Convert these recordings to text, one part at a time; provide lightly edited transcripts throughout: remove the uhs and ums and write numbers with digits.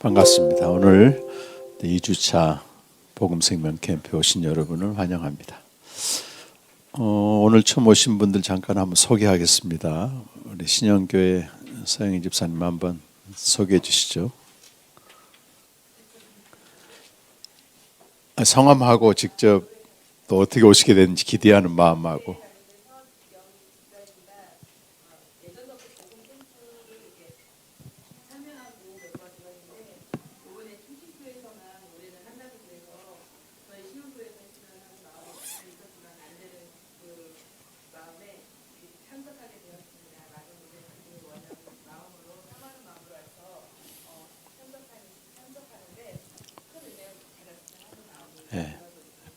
반갑습니다. 오늘 2주차 복음생명 캠프에 오신 여러분을 환영합니다. 오늘 처음 오신 분들 잠깐 한번 소개하겠습니다. 우리 신영교회 서영희 집사님 한번 소개해 주시죠. 성함하고 직접 또 어떻게 오시게 됐는지 기대하는 마음하고.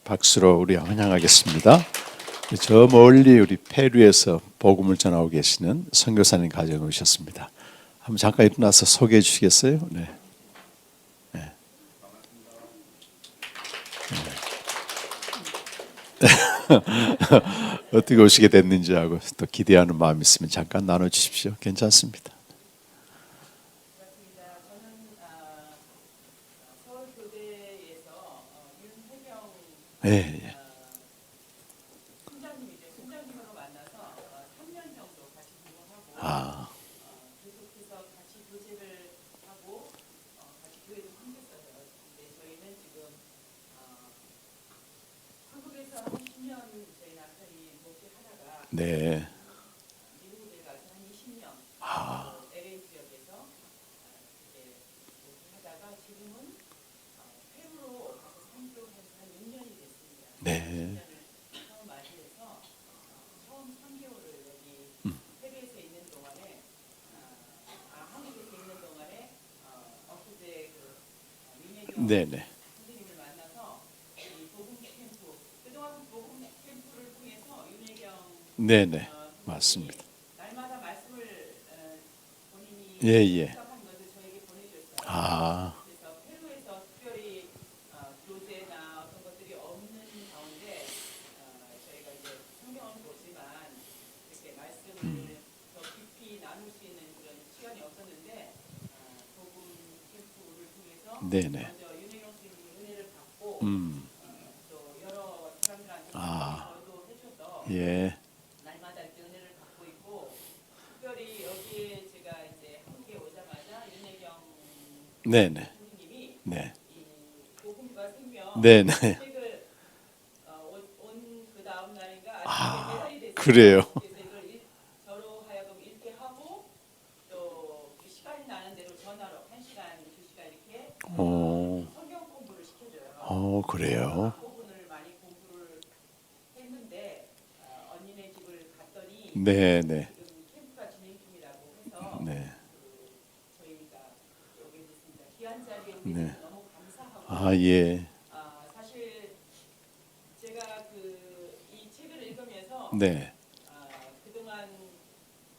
박수로 우리 환영하겠습니다. 저 멀리 우리 페루에서 복음을 전하고 계시는 선교사님 가정에 오셨습니다. 한번 잠깐 일어나서 소개해 주시겠어요? 네. 네. 어떻게 오시게 됐는지 하고 또 기대하는 마음이 있으면 잠깐 나눠 주십시오. 괜찮습니다. 예, 예. 팀장님으로 만나서 3년 정도 같이 공부하고 계속해서 같이 교제를 하고 같이 교회도 생겼어요. 근데 저희는 지금 한국에서 한 10년 저희 남편이 목회하다가 네. 미국에 가서 한 20년 LA 지역에서 이렇게 목회하다가 지금은 페루로 가서 선교해서 한 6년이 됐습니다. 네. 처음 맞이해서 처음 3개월을 여기 페루에서 있는 동안에 한국에서 있는 동안에 엊그제 민혜경 네네. 선생님을 만나서 이 복음 캠프 그동안 복음 캠프를 통해서 윤혜경 네네. 맞습니다. 날마다 말씀을 본인이 예. 해석한 것을 저에게 보내주셨어요. 그래서 페루에서 특별히 교재나 어떤 것들이 없는 가운데 저희가 이제 성경은 보지만 이렇게 말씀을 더 깊이 나눌 수 있는 그런 시간이 없었는데 복음 캠프를 통해서 네네. 먼저 윤혜경 선생님이 은혜를 받고 또 여러 사람들한테 저도 해줘서 예. 날마다 이렇게 은혜를 받고 있고 특별히 여기에 제가 이제 한국에 오자마자 윤혜경 네네. 선생님이 네. 이 복음과 생명 네네. 책을 온 그 다음 날인가 아침에 배달이 됐어요. 그래요. 그래서 이걸 저로 하여금 읽게 하고 또 시간이 나는 대로 전화로 1시간, 2시간 이렇게 성경 공부를 시켜줘요. 그래요. 부분을 많이 공부를 했는데 언니네 집을 갔더니 네네. 지금 캠프가 진행 중이라고 해서 네. 저희가 오게 됐습니다. 귀한 자리에 오게 네. 돼서 너무 감사하고 예. 사실 제가 이 책을 읽으면서 네. 그동안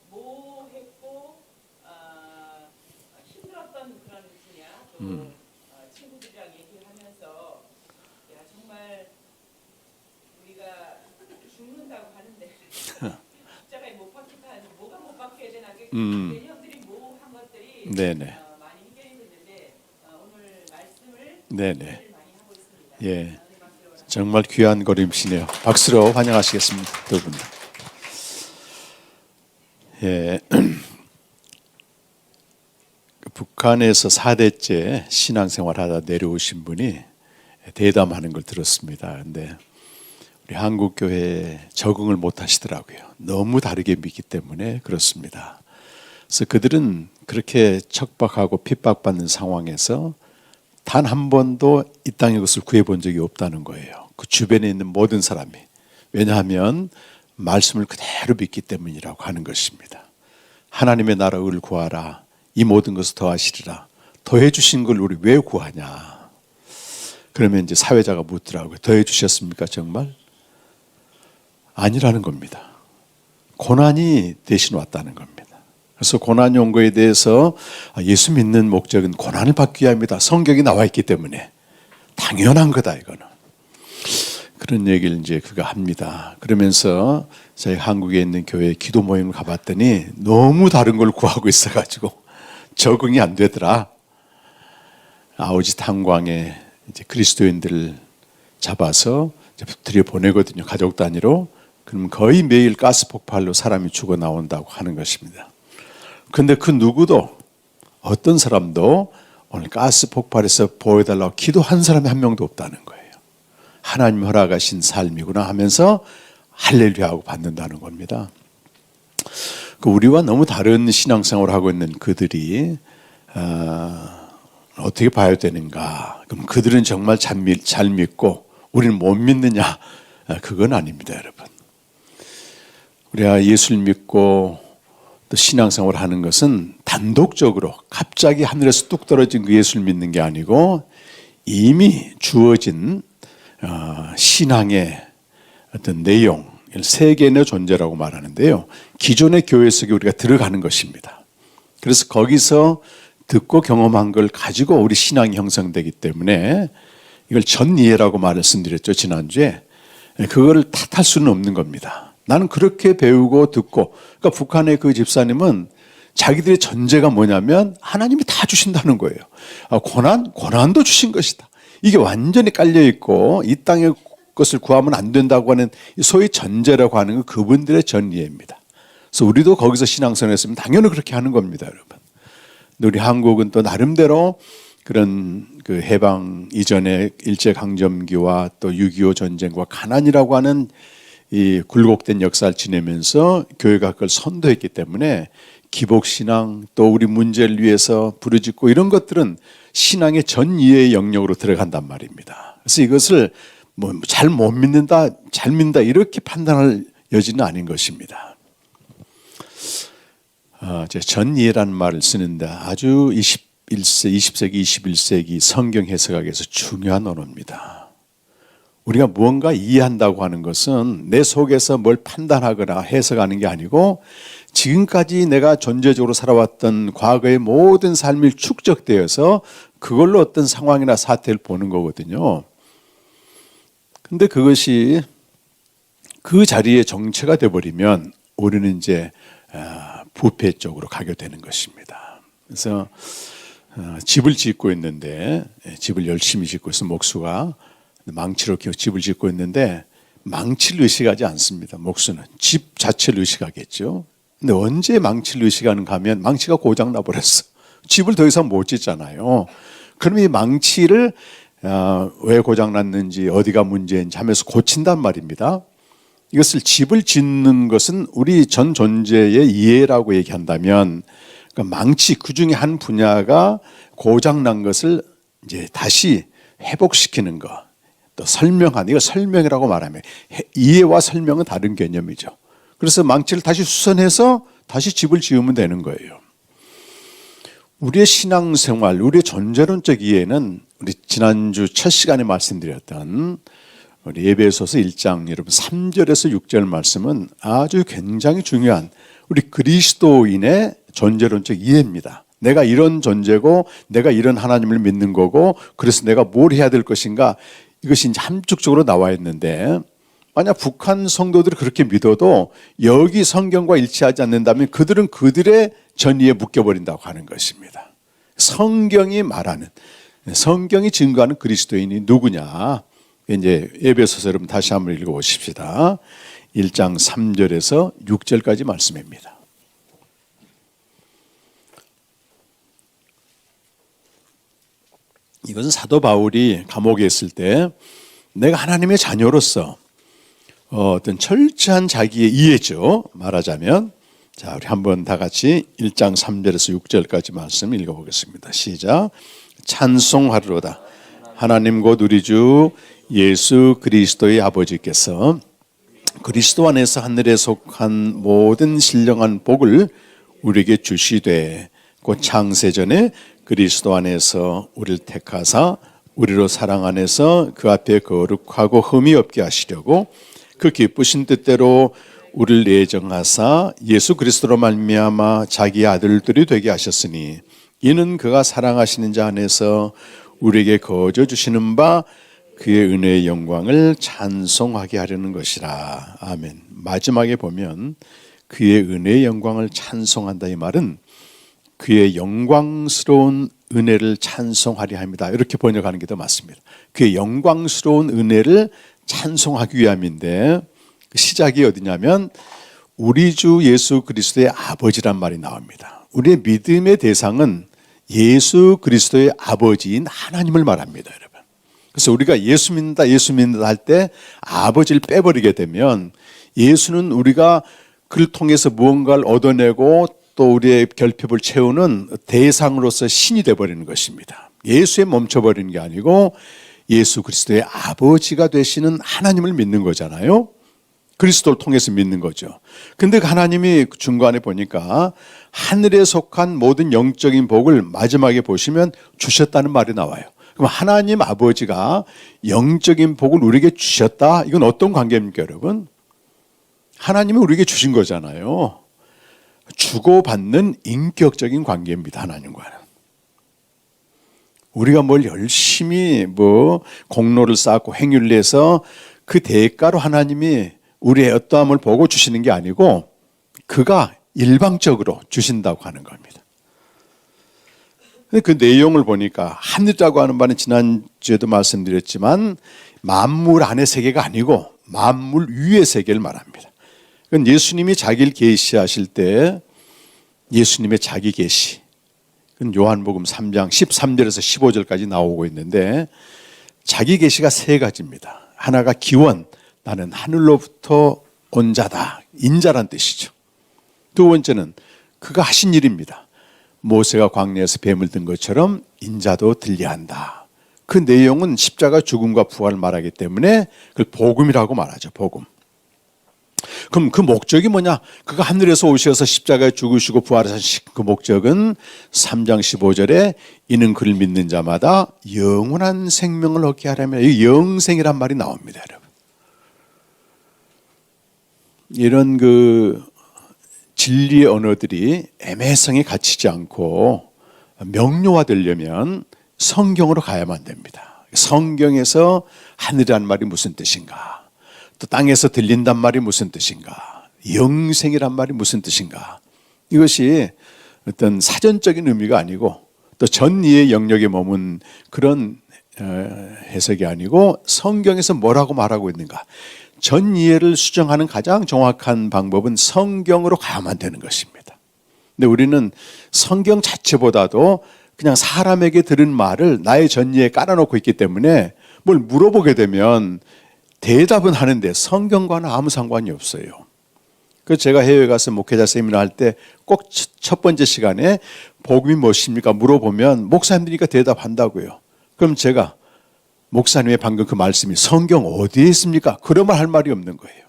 뭐 했고 힘들었던 그런 분야 또 친구들이랑 얘기하면서 야 정말 우리가 죽는다고 하는데 십자가에 못 박히다 하니 뭐가 못 박혀야 되나 내년들이 뭐 한 것들이 네네. 많이 해결이 됐는데 오늘 말씀을 네네. 많이 하고 있습니다. 예. 정말 귀한 걸음이시네요. 박수로 환영하시겠습니다. 두 분. 예. 북한에서 4대째 신앙생활하다 내려오신 분이 대담하는 걸 들었습니다. 근데 우리 한국 교회에 적응을 못 하시더라고요. 너무 다르게 믿기 때문에 그렇습니다. 그래서 그들은 그렇게 척박하고 핍박받는 상황에서 단 한 번도 이 땅의 것을 구해본 적이 없다는 거예요. 그 주변에 있는 모든 사람이. 왜냐하면 말씀을 그대로 믿기 때문이라고 하는 것입니다. 하나님의 나라 의를 구하라. 이 모든 것을 더하시리라. 더해 주신 걸 우리 왜 구하냐. 그러면 이제 사회자가 묻더라고요. 더해 주셨습니까 정말? 아니라는 겁니다. 고난이 대신 왔다는 겁니다. 그래서 고난이 온 거에 대해서 예수 믿는 목적은 고난을 받기 위함이다. 성경이 나와 있기 때문에 당연한 거다 이거는. 그런 얘기를 이제 그가 합니다. 그러면서 저희 한국에 있는 교회 기도 모임을 가봤더니 너무 다른 걸 구하고 있어가지고 적응이 안 되더라. 아우지 탄광에 이제 그리스도인들을 잡아서 들여보내거든요. 가족 단위로. 그럼 거의 매일 가스 폭발로 사람이 죽어 나온다고 하는 것입니다. 그런데 그 누구도 어떤 사람도 오늘 가스 폭발에서 보여달라고 기도한 사람이 한 명도 없다는 거예요. 하나님 허락하신 삶이구나 하면서 할렐루야하고 받는다는 겁니다. 우리와 너무 다른 신앙생활을 하고 있는 그들이 어떻게 봐야 되는가? 그럼 그들은 정말 잘 믿고 우리는 못 믿느냐? 그건 아닙니다, 여러분. 우리가 예수를 믿고 또 신앙생활을 하는 것은 단독적으로 갑자기 하늘에서 뚝 떨어진 그 예수를 믿는 게 아니고 이미 주어진 신앙의 어떤 내용, 세계의 존재라고 말하는데요. 기존의 교회 속에 우리가 들어가는 것입니다. 그래서 거기서 듣고 경험한 걸 가지고 우리 신앙이 형성되기 때문에 이걸 전이해라고 말씀드렸죠, 지난주에. 그거를 탓할 수는 없는 겁니다. 나는 그렇게 배우고 듣고, 그러니까 북한의 그 집사님은 자기들의 전제가 뭐냐면 하나님이 다 주신다는 거예요. 고난도 주신 것이다. 이게 완전히 깔려있고 이 땅의 것을 구하면 안 된다고 하는 소위 전제라고 하는 건 그분들의 전이해입니다. 그래서 우리도 거기서 신앙생활 했으면 당연히 그렇게 하는 겁니다, 여러분. 우리 한국은 또 나름대로 그런 그 해방 이전의 일제강점기와 또 6.25 전쟁과 가난이라고 하는 이 굴곡된 역사를 지내면서 교회가 그걸 선도했기 때문에 기복신앙 또 우리 문제를 위해서 부르짖고 이런 것들은 신앙의 전 이해의 영역으로 들어간단 말입니다. 그래서 이것을 뭐 잘 못 믿는다, 잘 믿는다 이렇게 판단할 여지는 아닌 것입니다. 전 이해라는 말을 쓰는데 아주 20세기, 21세기 성경 해석학에서 중요한 언어입니다. 우리가 무언가 이해한다고 하는 것은 내 속에서 뭘 판단하거나 해석하는 게 아니고 지금까지 내가 존재적으로 살아왔던 과거의 모든 삶이 축적되어서 그걸로 어떤 상황이나 사태를 보는 거거든요. 근데 그것이 그 자리에 정체가 돼버리면 우리는 이제 부패 쪽으로 가게 되는 것입니다. 그래서 집을 짓고 있는데 집을 열심히 짓고 있어 목수가 망치로 집을 짓고 있는데 망치를 의식하지 않습니다. 목수는 집 자체를 의식하겠죠. 근데 언제 망치를 의식하는가 하면 망치가 고장 나버렸어. 집을 더 이상 못 짓잖아요. 그럼 이 망치를 왜 고장 났는지 어디가 문제인지 하면서 고친단 말입니다. 이것을 집을 짓는 것은 우리 전 존재의 이해라고 얘기한다면 그러니까 망치 그 중에 한 분야가 고장 난 것을 이제 다시 회복시키는 것, 또 설명하는 이거 설명이라고 말하면 이해와 설명은 다른 개념이죠. 그래서 망치를 다시 수선해서 다시 집을 지으면 되는 거예요. 우리의 신앙생활, 우리의 존재론적 이해는 우리 지난주 첫 시간에 말씀드렸던 우리 에베소서 1장 여러분 3절에서 6절 말씀은 아주 굉장히 중요한 우리 그리스도인의 존재론적 이해입니다. 내가 이런 존재고 내가 이런 하나님을 믿는 거고 그래서 내가 뭘 해야 될 것인가 이것이 이제 함축적으로 나와 있는데 만약 북한 성도들이 그렇게 믿어도 여기 성경과 일치하지 않는다면 그들은 그들의 전이에 묶여버린다고 하는 것입니다. 성경이 말하는 성경이 증거하는 그리스도인이 누구냐 이제 에베소서 여러분 다시 한번 읽어보십시다. 1장 3절에서 6절까지 말씀입니다. 이것은 사도 바울이 감옥에 있을 때 내가 하나님의 자녀로서 어떤 철저한 자기의 이해죠. 말하자면 자 우리 한번 다 같이 1장 3절에서 6절까지 말씀 읽어보겠습니다. 시작. 찬송하리로다. 하나님 곧 우리 주 예수 그리스도의 아버지께서 그리스도 안에서 하늘에 속한 모든 신령한 복을 우리에게 주시되 곧 창세전에 그리스도 안에서 우리를 택하사 우리로 사랑 안에서 그 앞에 거룩하고 흠이 없게 하시려고 그 기쁘신 뜻대로 우리를 예정하사 예수 그리스도로 말미암아 자기 아들들이 되게 하셨으니 이는 그가 사랑하시는 자 안에서 우리에게 거저 주시는 바 그의 은혜의 영광을 찬송하게 하려는 것이라. 아멘. 마지막에 보면 그의 은혜의 영광을 찬송한다 이 말은 그의 영광스러운 은혜를 찬송하려 합니다. 이렇게 번역하는 게 더 맞습니다. 그의 영광스러운 은혜를 찬송하기 위함인데 그 시작이 어디냐면 우리 주 예수 그리스도의 아버지란 말이 나옵니다. 우리의 믿음의 대상은 예수 그리스도의 아버지인 하나님을 말합니다, 여러분. 그래서 우리가 예수 믿는다 할 때 아버지를 빼버리게 되면 예수는 우리가 그를 통해서 무언가를 얻어내고 또 우리의 결핍을 채우는 대상으로서 신이 되어버리는 것입니다. 예수에 멈춰버리는 게 아니고 예수 그리스도의 아버지가 되시는 하나님을 믿는 거잖아요. 그리스도를 통해서 믿는 거죠. 근데 그 하나님이 중간에 보니까 하늘에 속한 모든 영적인 복을 마지막에 보시면 주셨다는 말이 나와요. 그럼 하나님 아버지가 영적인 복을 우리에게 주셨다? 이건 어떤 관계입니까, 여러분? 하나님이 우리에게 주신 거잖아요. 주고받는 인격적인 관계입니다, 하나님과는. 우리가 뭘 열심히 공로를 쌓고 행위를 해서 그 대가로 하나님이 우리의 어떠함을 보고 주시는 게 아니고 그가 일방적으로 주신다고 하는 겁니다. 그 내용을 보니까 하늘이라고 하는 바는 지난주에도 말씀드렸지만 만물 안의 세계가 아니고 만물 위의 세계를 말합니다. 그건 예수님이 자기를 계시하실 때 예수님의 자기 계시, 그건 요한복음 3장 13절에서 15절까지 나오고 있는데 자기 계시가 세 가지입니다. 하나가 기원, 나는 하늘로부터 온 자다, 인자란 뜻이죠. 두 번째는 그가 하신 일입니다. 모세가 광야에서 뱀을 든 것처럼 인자도 들려한다. 그 내용은 십자가 죽음과 부활을 말하기 때문에 그걸 복음이라고 말하죠. 복음. 그럼 그 목적이 뭐냐? 그가 하늘에서 오셔서 십자가에 죽으시고 부활하신 그 목적은 3장 15절에 이는 그를 믿는 자마다 영원한 생명을 얻게 하려면, 이 영생이란 말이 나옵니다, 여러분. 이런 그 진리의 언어들이 애매성에 갇히지 않고 명료화되려면 성경으로 가야만 됩니다. 성경에서 하늘이란 말이 무슨 뜻인가? 또 땅에서 들린단 말이 무슨 뜻인가? 영생이란 말이 무슨 뜻인가? 이것이 어떤 사전적인 의미가 아니고 또 전이의 영역에 머문 그런 해석이 아니고 성경에서 뭐라고 말하고 있는가? 전 이해를 수정하는 가장 정확한 방법은 성경으로 가야만 되는 것입니다. 근데 우리는 성경 자체보다도 그냥 사람에게 들은 말을 나의 전 이해에 깔아놓고 있기 때문에 뭘 물어보게 되면 대답은 하는데 성경과는 아무 상관이 없어요. 그래서 제가 해외에 가서 목회자 세미나 할 때 꼭 첫 번째 시간에 복음이 무엇입니까? 물어보면 목사님들이니까 대답한다고요. 그럼 제가 목사님의 방금 그 말씀이 성경 어디에 있습니까? 그러면 할 말이 없는 거예요.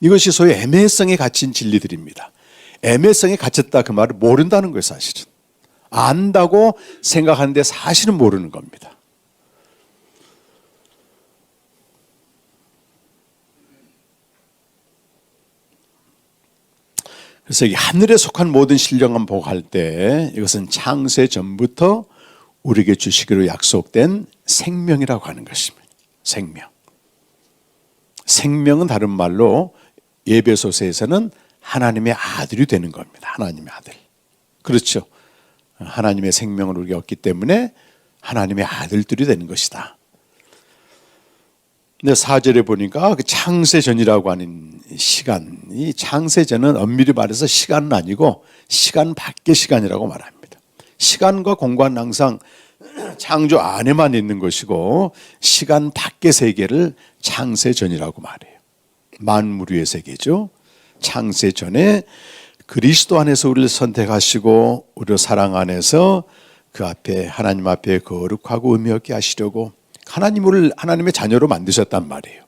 이것이 소위 애매성에 갇힌 진리들입니다. 애매성에 갇혔다 그 말을 모른다는 거예요, 사실은. 안다고 생각하는데 사실은 모르는 겁니다. 그래서 이 하늘에 속한 모든 신령한 복할 때 이것은 창세 전부터 우리에게 주시기로 약속된 생명이라고 하는 것입니다. 생명. 생명은 다른 말로 에베소서에서는 하나님의 아들이 되는 겁니다. 하나님의 아들. 그렇죠. 하나님의 생명을 우리가 얻기 때문에 하나님의 아들들이 되는 것이다. 근데 4절에 보니까 그 창세전이라고 하는 시간, 이 창세전은 엄밀히 말해서 시간은 아니고 시간 밖의 시간이라고 말합니다. 시간과 공간은 항상 창조 안에만 있는 것이고 시간 밖의 세계를 창세전이라고 말해요. 만물 위의 세계죠. 창세전에 그리스도 안에서 우리를 선택하시고 우리 사랑 안에서 그 앞에 하나님 앞에 거룩하고 의미 없게 하시려고 하나님의 자녀로 만드셨단 말이에요.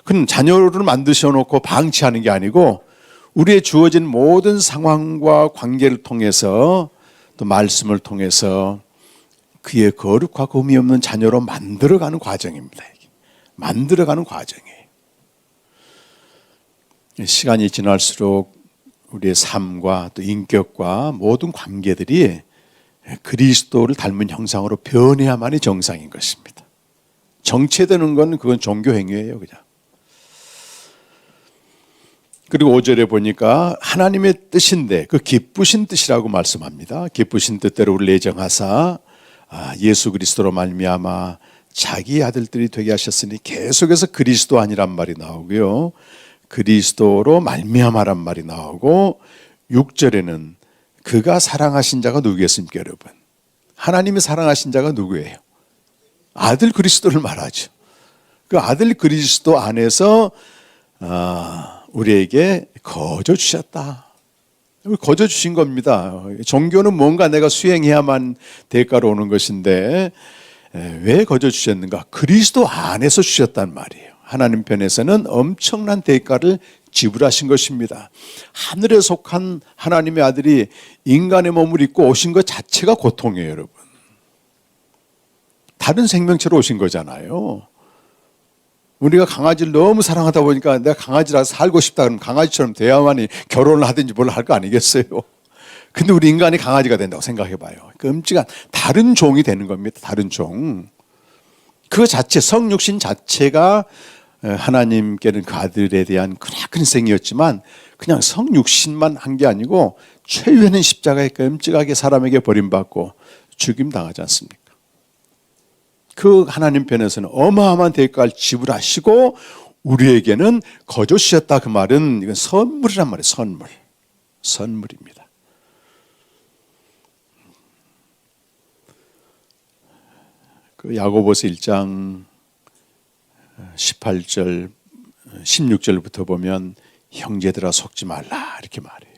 그럼 자녀를 만드셔놓고 방치하는 게 아니고 우리의 주어진 모든 상황과 관계를 통해서 또 말씀을 통해서 그의 거룩하고 의미 없는 자녀로 만들어가는 과정입니다. 만들어가는 과정이에요. 시간이 지날수록 우리의 삶과 또 인격과 모든 관계들이 그리스도를 닮은 형상으로 변해야만이 정상인 것입니다. 정체되는 건 그건 종교 행위예요, 그냥. 그리고 5절에 보니까 하나님의 뜻인데 그 기쁘신 뜻이라고 말씀합니다. 기쁘신 뜻대로 우리를 예정하사 예수 그리스도로 말미암아 자기 아들들이 되게 하셨으니 계속해서 그리스도 아니란 말이 나오고요. 그리스도로 말미암아란 말이 나오고 6절에는 그가 사랑하신 자가 누구겠습니까, 여러분? 하나님이 사랑하신 자가 누구예요? 아들 그리스도를 말하죠. 그 아들 그리스도 안에서 우리에게 거저 주셨다. 거저 주신 겁니다. 종교는 뭔가 내가 수행해야만 대가로 오는 것인데 왜 거저 주셨는가? 그리스도 안에서 주셨단 말이에요. 하나님 편에서는 엄청난 대가를 지불하신 것입니다. 하늘에 속한 하나님의 아들이 인간의 몸을 입고 오신 것 자체가 고통이에요, 여러분. 다른 생명체로 오신 거잖아요. 우리가 강아지를 너무 사랑하다 보니까 내가 강아지라 살고 싶다 그러면 강아지처럼 돼야만이 결혼을 하든지 뭘 할 거 아니겠어요. 근데 우리 인간이 강아지가 된다고 생각해 봐요. 끔찍한 다른 종이 되는 겁니다. 다른 종. 그 자체 성육신 자체가 하나님께는 그 아들에 대한 크나큰 희생이었지만 그냥 성육신만 한 게 아니고 최후에는 십자가에 끔찍하게 사람에게 버림받고 죽임당하지 않습니까? 그 하나님 편에서는 어마어마한 대가를 지불하시고 우리에게는 거저 주셨다. 그 말은 이건 선물이란 말이에요. 선물. 선물입니다. 그 야고보서 1장 18절 16절부터 보면 형제들아 속지 말라 이렇게 말해요.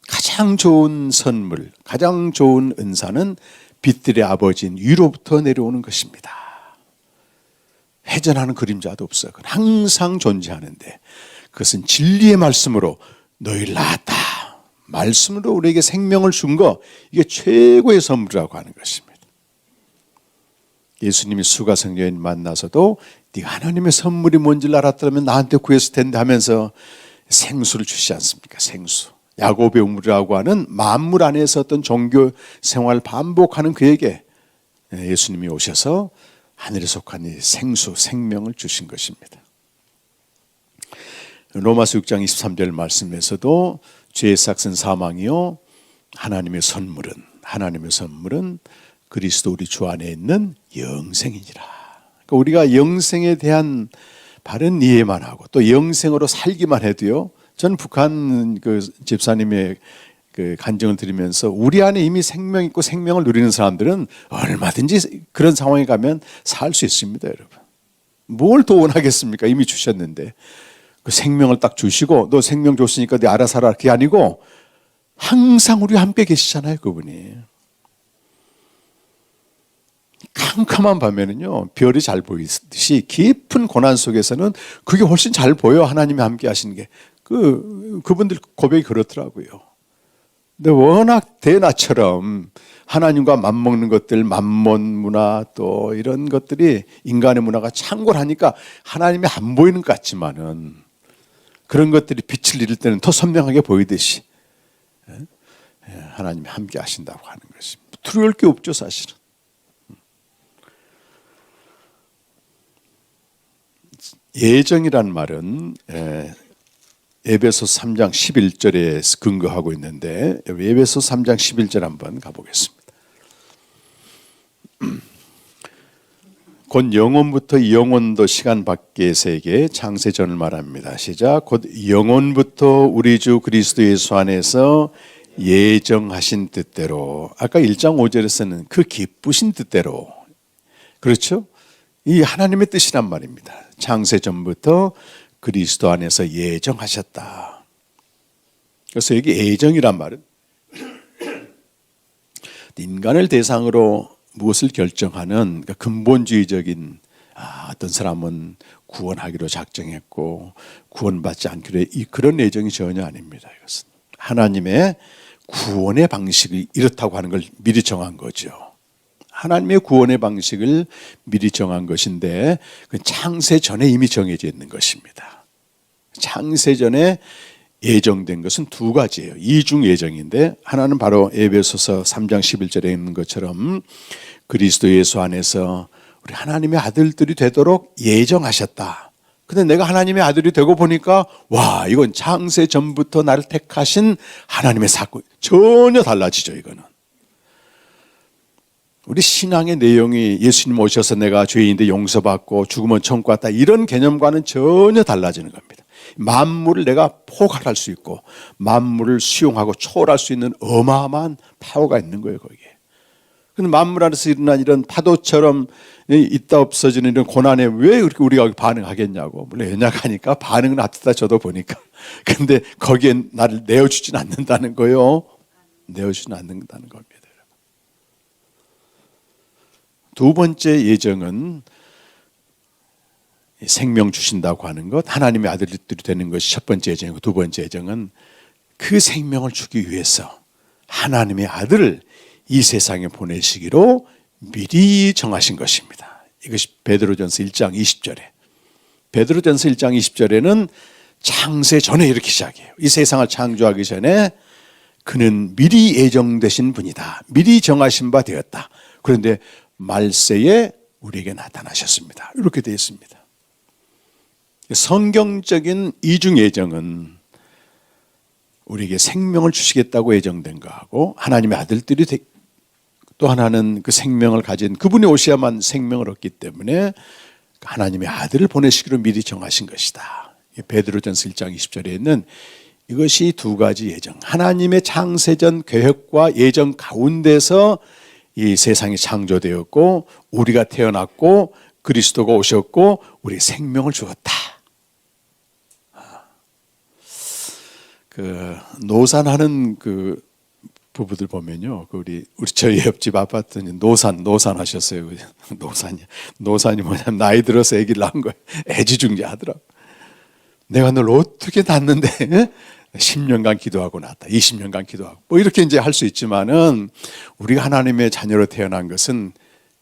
가장 좋은 선물, 가장 좋은 은사는 빛들의 아버지인 위로부터 내려오는 것입니다. 회전하는 그림자도 없어. 그건 항상 존재하는데 그것은 진리의 말씀으로 너희를 낳았다. 말씀으로 우리에게 생명을 준 거, 이게 최고의 선물이라고 하는 것입니다. 예수님이 수가성 여인 만나서도 네가 하나님의 선물이 뭔지를 알았다면 나한테 구했을 텐데 하면서 생수를 주시지 않습니까? 생수. 야곱의 우물이라고 하는 만물 안에서 어떤 종교 생활을 반복하는 그에게 예수님이 오셔서 하늘에 속한 이 생수, 생명을 주신 것입니다. 로마서 6장 23절 말씀에서도 죄의 삭은 사망이요 하나님의 선물은 그리스도 우리 주 안에 있는 영생이니라. 그러니까 우리가 영생에 대한 바른 이해만 하고 또 영생으로 살기만 해도요. 전 북한 그 집사님의 그 간증을 들으면서 우리 안에 이미 생명 있고 생명을 누리는 사람들은 얼마든지 그런 상황에 가면 살 수 있습니다, 여러분. 뭘 더 원하겠습니까? 이미 주셨는데 그 생명을 딱 주시고 너 생명 줬으니까 네 알아서 하라 그게 아니고 항상 우리와 함께 계시잖아요, 그분이. 캄캄한 밤에는요 별이 잘 보이듯이 깊은 고난 속에서는 그게 훨씬 잘 보여. 하나님이 함께 하시는 게 그분들 고백이 그렇더라고요. 근데 워낙 대낮처럼 하나님과 맞먹는 것들, 만몬 문화 또 이런 것들이 인간의 문화가 창궐하니까 하나님이 안 보이는 것 같지만은 그런 것들이 빛을 잃을 때는 더 선명하게 보이듯이 하나님이 함께 하신다고 하는 것입니다. 두려울 게 없죠, 사실은. 예정이란 말은 에베소 3장 11절에 근거하고 있는데 에베소 3장 11절 한번 가보겠습니다. 곧 영원부터 영원도 시간 밖의 세계 창세전을 말합니다. 시작. 곧 영원부터 우리 주 그리스도 예수 안에서 예정하신 뜻대로, 아까 1장 5절에서는 그 기쁘신 뜻대로, 그렇죠? 이 하나님의 뜻이란 말입니다. 창세전부터 그리스도 안에서 예정하셨다. 그래서 여기 예정이란 말은 인간을 대상으로 무엇을 결정하는 근본주의적인 어떤 사람은 구원하기로 작정했고 구원받지 않기로 그런 예정이 전혀 아닙니다. 이것은 하나님의 구원의 방식이 이렇다고 하는 걸 미리 정한 거죠. 하나님의 구원의 방식을 미리 정한 것인데 그 창세 전에 이미 정해져 있는 것입니다. 창세 전에 예정된 것은 두 가지예요. 이중 예정인데 하나는 바로 에베소서 3장 11절에 있는 것처럼 그리스도 예수 안에서 우리 하나님의 아들들이 되도록 예정하셨다. 근데 내가 하나님의 아들이 되고 보니까 와, 이건 창세 전부터 나를 택하신 하나님의 사건. 전혀 달라지죠, 이거는. 우리 신앙의 내용이 예수님 오셔서 내가 죄인인데 용서받고 죽으면 천국 갔다, 이런 개념과는 전혀 달라지는 겁니다. 만물을 내가 포괄할 수 있고 만물을 수용하고 초월할 수 있는 어마어마한 파워가 있는 거예요, 거기에. 근데 만물 안에서 일어난 이런 파도처럼 있다 없어지는 이런 고난에 왜 그렇게 우리가 반응하겠냐고. 물론 연약하니까 반응은 앞다 저도 보니까. 근데 거기에 나를 내어주진 않는다는 거예요. 내어주진 않는다는 겁니다. 두 번째 예정은 생명 주신다고 하는 것, 하나님의 아들들이 되는 것이 첫 번째 예정이고, 두 번째 예정은 그 생명을 주기 위해서 하나님의 아들을 이 세상에 보내시기로 미리 정하신 것입니다. 이것이 베드로전서 1장 20절에. 베드로전서 1장 20절에는 창세 전에 이렇게 시작해요. 이 세상을 창조하기 전에 그는 미리 예정되신 분이다. 미리 정하신 바 되었다. 그런데 말세에 우리에게 나타나셨습니다. 이렇게 되어 있습니다. 성경적인 이중 예정은 우리에게 생명을 주시겠다고 예정된 거하고, 하나님의 아들들이 또 하나는 그 생명을 가진 그분이 오셔야만 생명을 얻기 때문에 하나님의 아들을 보내시기로 미리 정하신 것이다. 베드로전서 1장 20절에 있는 이것이 두 가지 예정, 하나님의 창세전 계획과 예정 가운데서 이 세상이 창조되었고 우리가 태어났고 그리스도가 오셨고 우리 생명을 주었다. 그 노산하는 그 부부들 보면요, 우리 저희 옆집 아파트는 노산 하셨어요. 노산이 뭐냐면 나이 들어서 아기를 낳은 거예요. 애지중지 하더라고. 내가 널 어떻게 낳는데 10년간 기도하고 낳았다. 20년간 기도하고 뭐 이렇게 이제 할 수 있지만은, 우리가 하나님의 자녀로 태어난 것은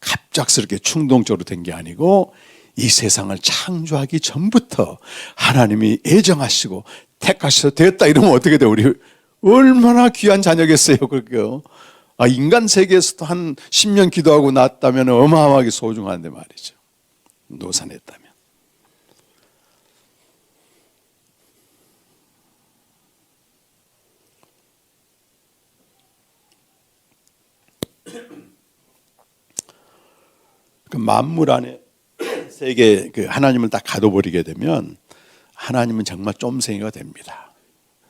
갑작스럽게 충동적으로 된 게 아니고 이 세상을 창조하기 전부터 하나님이 예정하시고 택하셔서 되었다. 이러면 어떻게 돼? 우리 얼마나 귀한 자녀겠어요, 그게요. 인간 세계에서도 한 10년 기도하고 낳았다면 어마어마하게 소중한데 말이죠. 노산했다면. 그 만물 안에 세계 그 하나님을 딱 가둬버리게 되면 하나님은 정말 쫌생이가 됩니다.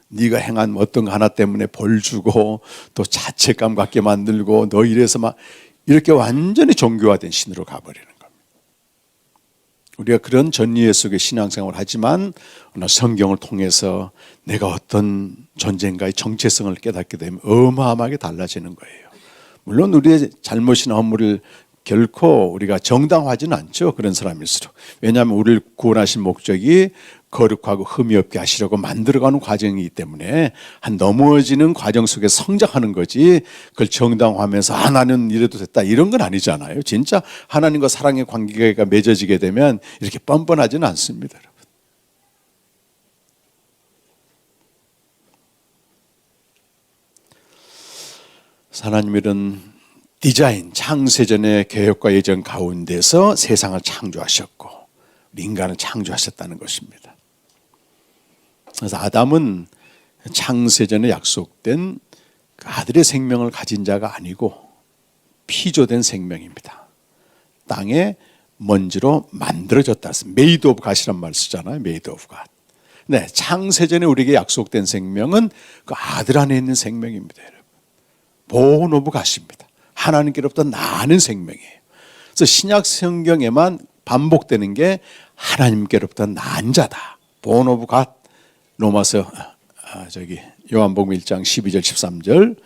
네가 행한 어떤 거 하나 때문에 벌 주고 또 자책감 갖게 만들고 너 이래서 막 이렇게 완전히 종교화된 신으로 가버리는 겁니다. 우리가 그런 전이해 속의 신앙생활을 하지만 성경을 통해서 내가 어떤 존재인가의 정체성을 깨닫게 되면 어마어마하게 달라지는 거예요. 물론 우리의 잘못이나 허물을 결코 우리가 정당화하지는 않죠. 그런 사람일수록. 왜냐하면 우리를 구원하신 목적이 거룩하고 흠이 없게 하시려고 만들어가는 과정이기 때문에 한 넘어지는 과정 속에 성장하는 거지, 그걸 정당화하면서 나는 이래도 됐다 이런 건 아니잖아요. 진짜 하나님과 사랑의 관계가 맺어지게 되면 이렇게 뻔뻔하지는 않습니다, 여러분. 하나님 이런 디자인, 창세전의 계획과 예정 가운데서 세상을 창조하셨고 인간을 창조하셨다는 것입니다. 그래서 아담은 창세전에 약속된 그 아들의 생명을 가진 자가 아니고 피조된 생명입니다. 땅의 먼지로 만들어졌다. 메이드 오브 갓이란 말 쓰잖아요. 메이드 오브 갓. 네, 창세전에 우리에게 약속된 생명은 그 아들 안에 있는 생명입니다, 여러분. born of God입니다. 하나님께로부터 나는 생명이에요. 그래서 신약 성경에만 반복되는 게 하나님께로부터 난 자다. born of God. 로마서 요한복음 1장 12절 13절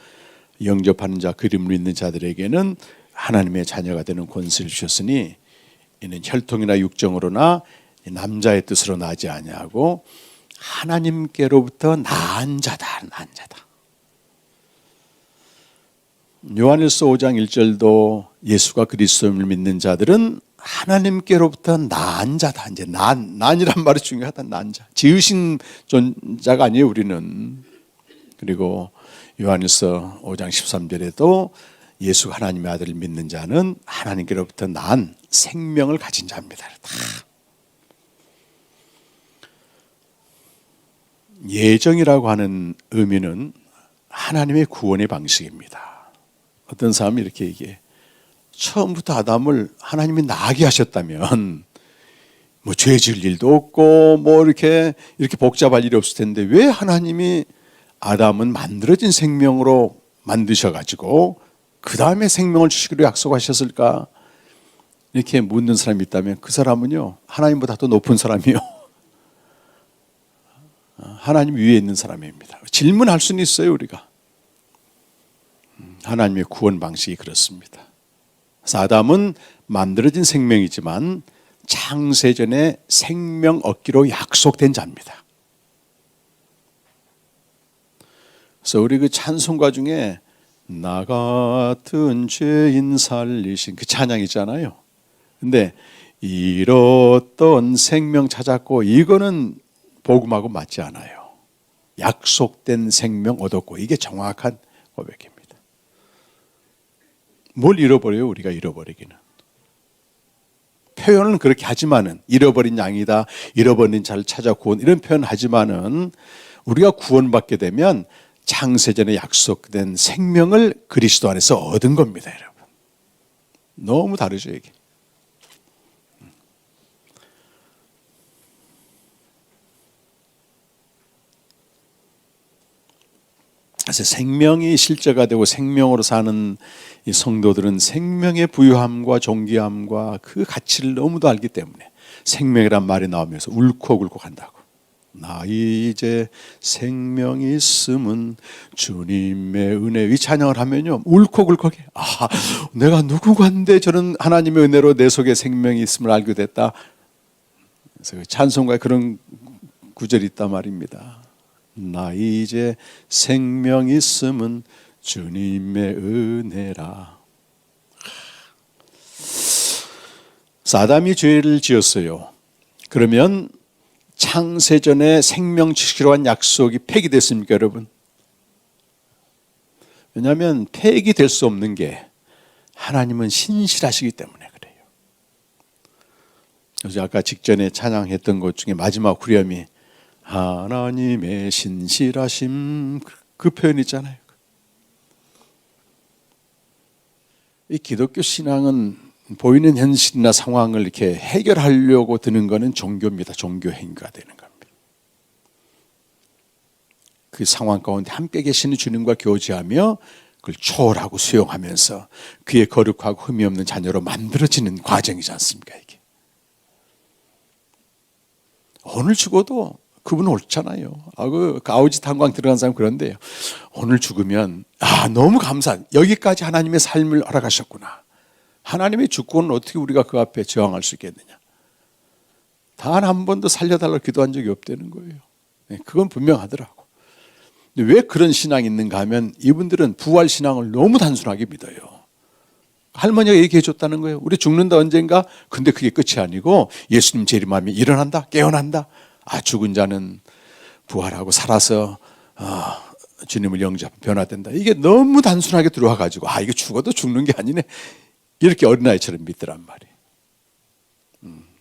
영접하는 자, 그림을 읽는 자들에게는 하나님의 자녀가 되는 권세를 주셨으니 이는 혈통이나 육정으로나 남자의 뜻으로 나지 아니하고 하나님께로부터 난 자다. 난 자다. 요한일서 5장 1절도 예수가 그리스도를 믿는 자들은 하나님께로부터 난 자다. 이제 난이란 말이 중요하다. 난 자. 지으신 존자가 아니에요, 우리는. 그리고 요한일서 5장 13절에도 예수가 하나님의 아들을 믿는 자는 하나님께로부터 난 생명을 가진 자입니다. 다. 예정이라고 하는 의미는 하나님의 구원의 방식입니다. 어떤 사람이 이렇게 얘기해. 처음부터 아담을 하나님이 나게 하셨다면 뭐 죄 지을 일도 없고 뭐 이렇게 복잡할 일이 없을 텐데 왜 하나님이 아담은 만들어진 생명으로 만드셔가지고 그 다음에 생명을 주시기로 약속하셨을까? 이렇게 묻는 사람이 있다면 그 사람은요 하나님보다 더 높은 사람이요. 하나님 위에 있는 사람입니다. 질문할 수는 있어요 우리가. 하나님의 구원 방식이 그렇습니다. 그래서 아담은 만들어진 생명이지만 창세전에 생명 얻기로 약속된 자입니다. 그래서 우리 그 찬송가 중에 나 같은 죄인 살리신 그 찬양 있잖아요. 근데 잃었던 생명 찾았고 이거는 복음하고 맞지 않아요. 약속된 생명 얻었고 이게 정확한 고백입니다. 뭘 잃어버려요? 우리가 잃어버리기는. 표현은 그렇게 하지만은 잃어버린 양이다, 잃어버린 자를 찾아 구원 이런 표현 하지만은 우리가 구원받게 되면 창세전에 약속된 생명을 그리스도 안에서 얻은 겁니다, 여러분. 너무 다르죠, 이게. 그래서 생명이 실제가 되고 생명으로 사는 이 성도들은 생명의 부유함과 존귀함과 그 가치를 너무도 알기 때문에 생명이란 말이 나오면서 울컥울컥 한다고. 나 이제 생명이 있음은 주님의 은혜. 이 찬양을 하면요 울컥울컥해. 아, 내가 누구간데 저는 하나님의 은혜로 내 속에 생명이 있음을 알게 됐다. 그래서 찬송가에 그런 구절이 있단 말입니다. 나 이제 생명이 있음은 주님의 은혜라. 아담이 죄를 지었어요. 그러면 창세전에 생명 주시기로 한 약속이 폐기됐습니까, 여러분? 왜냐하면 폐기될 수 없는 게 하나님은 신실하시기 때문에 그래요. 그래서 아까 직전에 찬양했던 것 중에 마지막 후렴이 하나님의 신실하심 그 표현 있잖아요. 이 기독교 신앙은 보이는 현실이나 상황을 이렇게 해결하려고 드는 것은 종교입니다. 종교 행위가 되는 겁니다. 그 상황 가운데 함께 계시는 주님과 교제하며 그걸 초월하고 수용하면서 그의 거룩하고 흠이 없는 자녀로 만들어지는 과정이지 않습니까? 이게 오늘 죽어도 그분은 옳잖아요. 그 아우지 탄광 들어간 사람 그런데요. 오늘 죽으면 너무 감사. 여기까지 하나님의 삶을 허락하셨구나. 하나님의 주권은 어떻게 우리가 그 앞에 저항할 수 있겠느냐. 단 한 번도 살려달라고 기도한 적이 없다는 거예요. 그건 분명하더라고. 근데 왜 그런 신앙이 있는가 하면 이분들은 부활 신앙을 너무 단순하게 믿어요. 할머니가 얘기해 줬다는 거예요. 우리 죽는다 언젠가. 근데 그게 끝이 아니고 예수님 재림하면 일어난다, 깨어난다. 죽은 자는 부활하고 살아서 주님을 영접하면 변화된다. 이게 너무 단순하게 들어와가지고 이게 죽어도 죽는 게 아니네. 이렇게 어린아이처럼 믿더란 말이에요.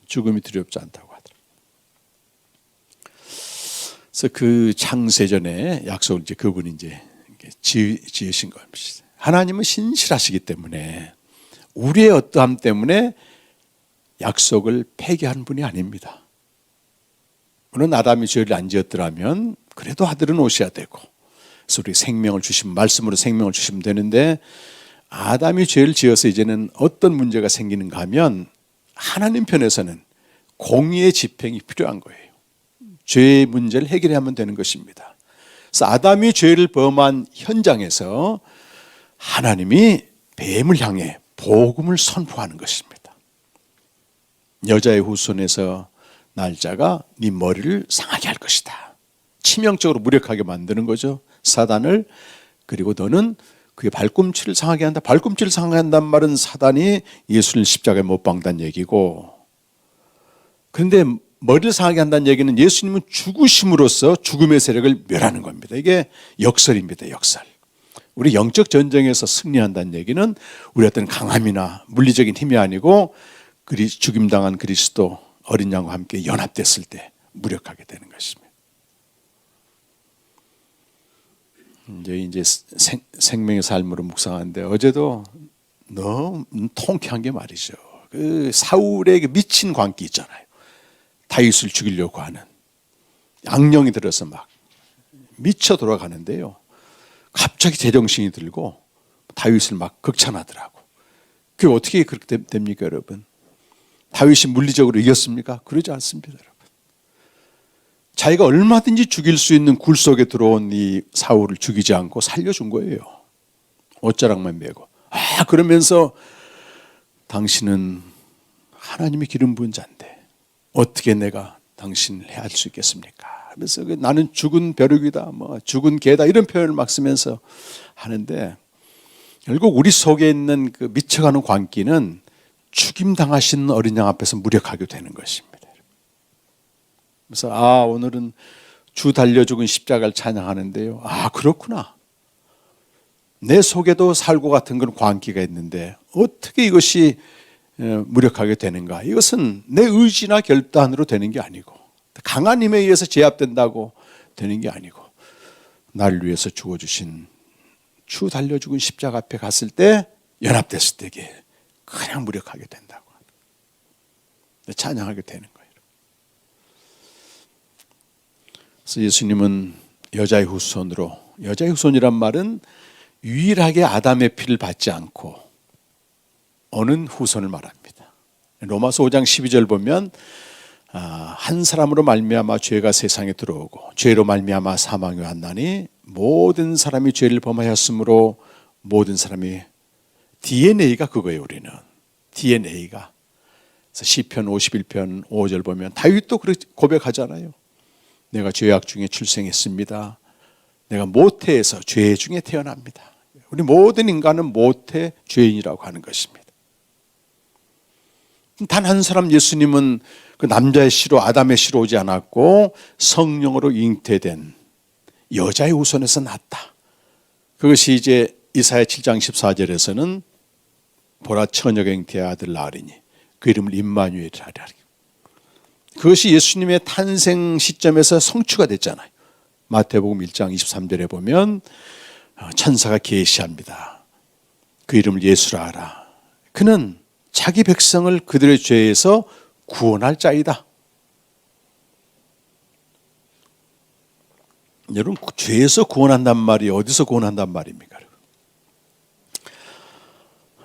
죽음이 두렵지 않다고 하더라고요. 그래서 그 창세전에 약속을 그분이 지으신 겁니다. 하나님은 신실하시기 때문에 우리의 어떠함 때문에 약속을 폐기한 분이 아닙니다. 물론 아담이 죄를 안 지었더라면 그래도 아들은 오셔야 되고 그래서 우리 생명을 주시면 말씀으로 생명을 주시면 되는데 아담이 죄를 지어서 이제는 어떤 문제가 생기는가 하면 하나님 편에서는 공의의 집행이 필요한 거예요. 죄의 문제를 해결하면 되는 것입니다. 그래서 아담이 죄를 범한 현장에서 하나님이 뱀을 향해 복음을 선포하는 것입니다. 여자의 후손에서 날짜가 네 머리를 상하게 할 것이다. 치명적으로 무력하게 만드는 거죠. 사단을. 그리고 너는 그의 발꿈치를 상하게 한다. 발꿈치를 상하게 한다는 말은 사단이 예수를 십자가에 못 박는다는 얘기고, 그런데 머리를 상하게 한다는 얘기는 예수님은 죽으심으로써 죽음의 세력을 멸하는 겁니다. 이게 역설입니다. 역설. 우리 영적 전쟁에서 승리한다는 얘기는 우리 어떤 강함이나 물리적인 힘이 아니고 죽임당한 그리스도 어린 양과 함께 연합됐을 때 무력하게 되는 것입니다. 이제 생명의 삶으로 묵상하는데 어제도 너무 통쾌한 게 말이죠. 그 사울의 그 미친 광기 있잖아요. 다윗을 죽이려고 하는 악령이 들어서 막 미쳐 돌아가는데요. 갑자기 제정신이 들고 다윗을 막 극찬하더라고. 그게 어떻게 그렇게 됩니까, 여러분? 다윗이 물리적으로 이겼습니까? 그러지 않습니다, 여러분. 자기가 얼마든지 죽일 수 있는 굴 속에 들어온 이 사울을 죽이지 않고 살려준 거예요. 옷자락만 메고. 그러면서 당신은 하나님의 기름 부은 자인데 어떻게 내가 당신을 해할 수 있겠습니까? 그래서 나는 죽은 벼룩이다, 죽은 개다 이런 표현을 막 쓰면서 하는데 결국 우리 속에 있는 그 미쳐가는 광기는 죽임 당하신 어린 양 앞에서 무력하게 되는 것입니다. 그래서 오늘은 주 달려 죽은 십자가를 찬양하는데요. 그렇구나. 내 속에도 살고 같은 그런 광기가 있는데 어떻게 이것이 무력하게 되는가? 이것은 내 의지나 결단으로 되는 게 아니고 강한 힘에 의해서 제압된다고 되는 게 아니고 나를 위해서 죽어주신 주 달려 죽은 십자가 앞에 갔을 때 연합됐을 때에 그냥 무력하게 된다고 찬양하게 되는 거예요. 그래서 예수님은 여자의 후손으로, 여자의 후손이란 말은 유일하게 아담의 피를 받지 않고 어는 후손을 말합니다. 로마서 5장 12절 보면 한 사람으로 말미암아 죄가 세상에 들어오고 죄로 말미암아 사망이 왔나니 모든 사람이 죄를 범하였으므로 모든 사람이 DNA가 그거예요. 우리는 DNA가. 그래서 시편 51편 5절 보면 다윗도 그렇게 고백하잖아요. 내가 죄악 중에 출생했습니다. 내가 모태에서 죄 중에 태어납니다. 우리 모든 인간은 모태 죄인이라고 하는 것입니다. 단 한 사람 예수님은 그 남자의 씨로 아담의 씨로 오지 않았고 성령으로 잉태된 여자의 후손에서 났다. 그것이 이제 이사야 7장 14절에서는 보라 처녀가 잉태의 아들 낳으리니 그 이름을 임마누엘이라 하리라. 그것이 예수님의 탄생 시점에서 성취가 됐잖아요. 마태복음 1장 23절에 보면 천사가 계시합니다. 그 이름을 예수라 하라. 그는 자기 백성을 그들의 죄에서 구원할 자이다. 여러분, 죄에서 구원한단 말이 어디서 구원한단 말입니까?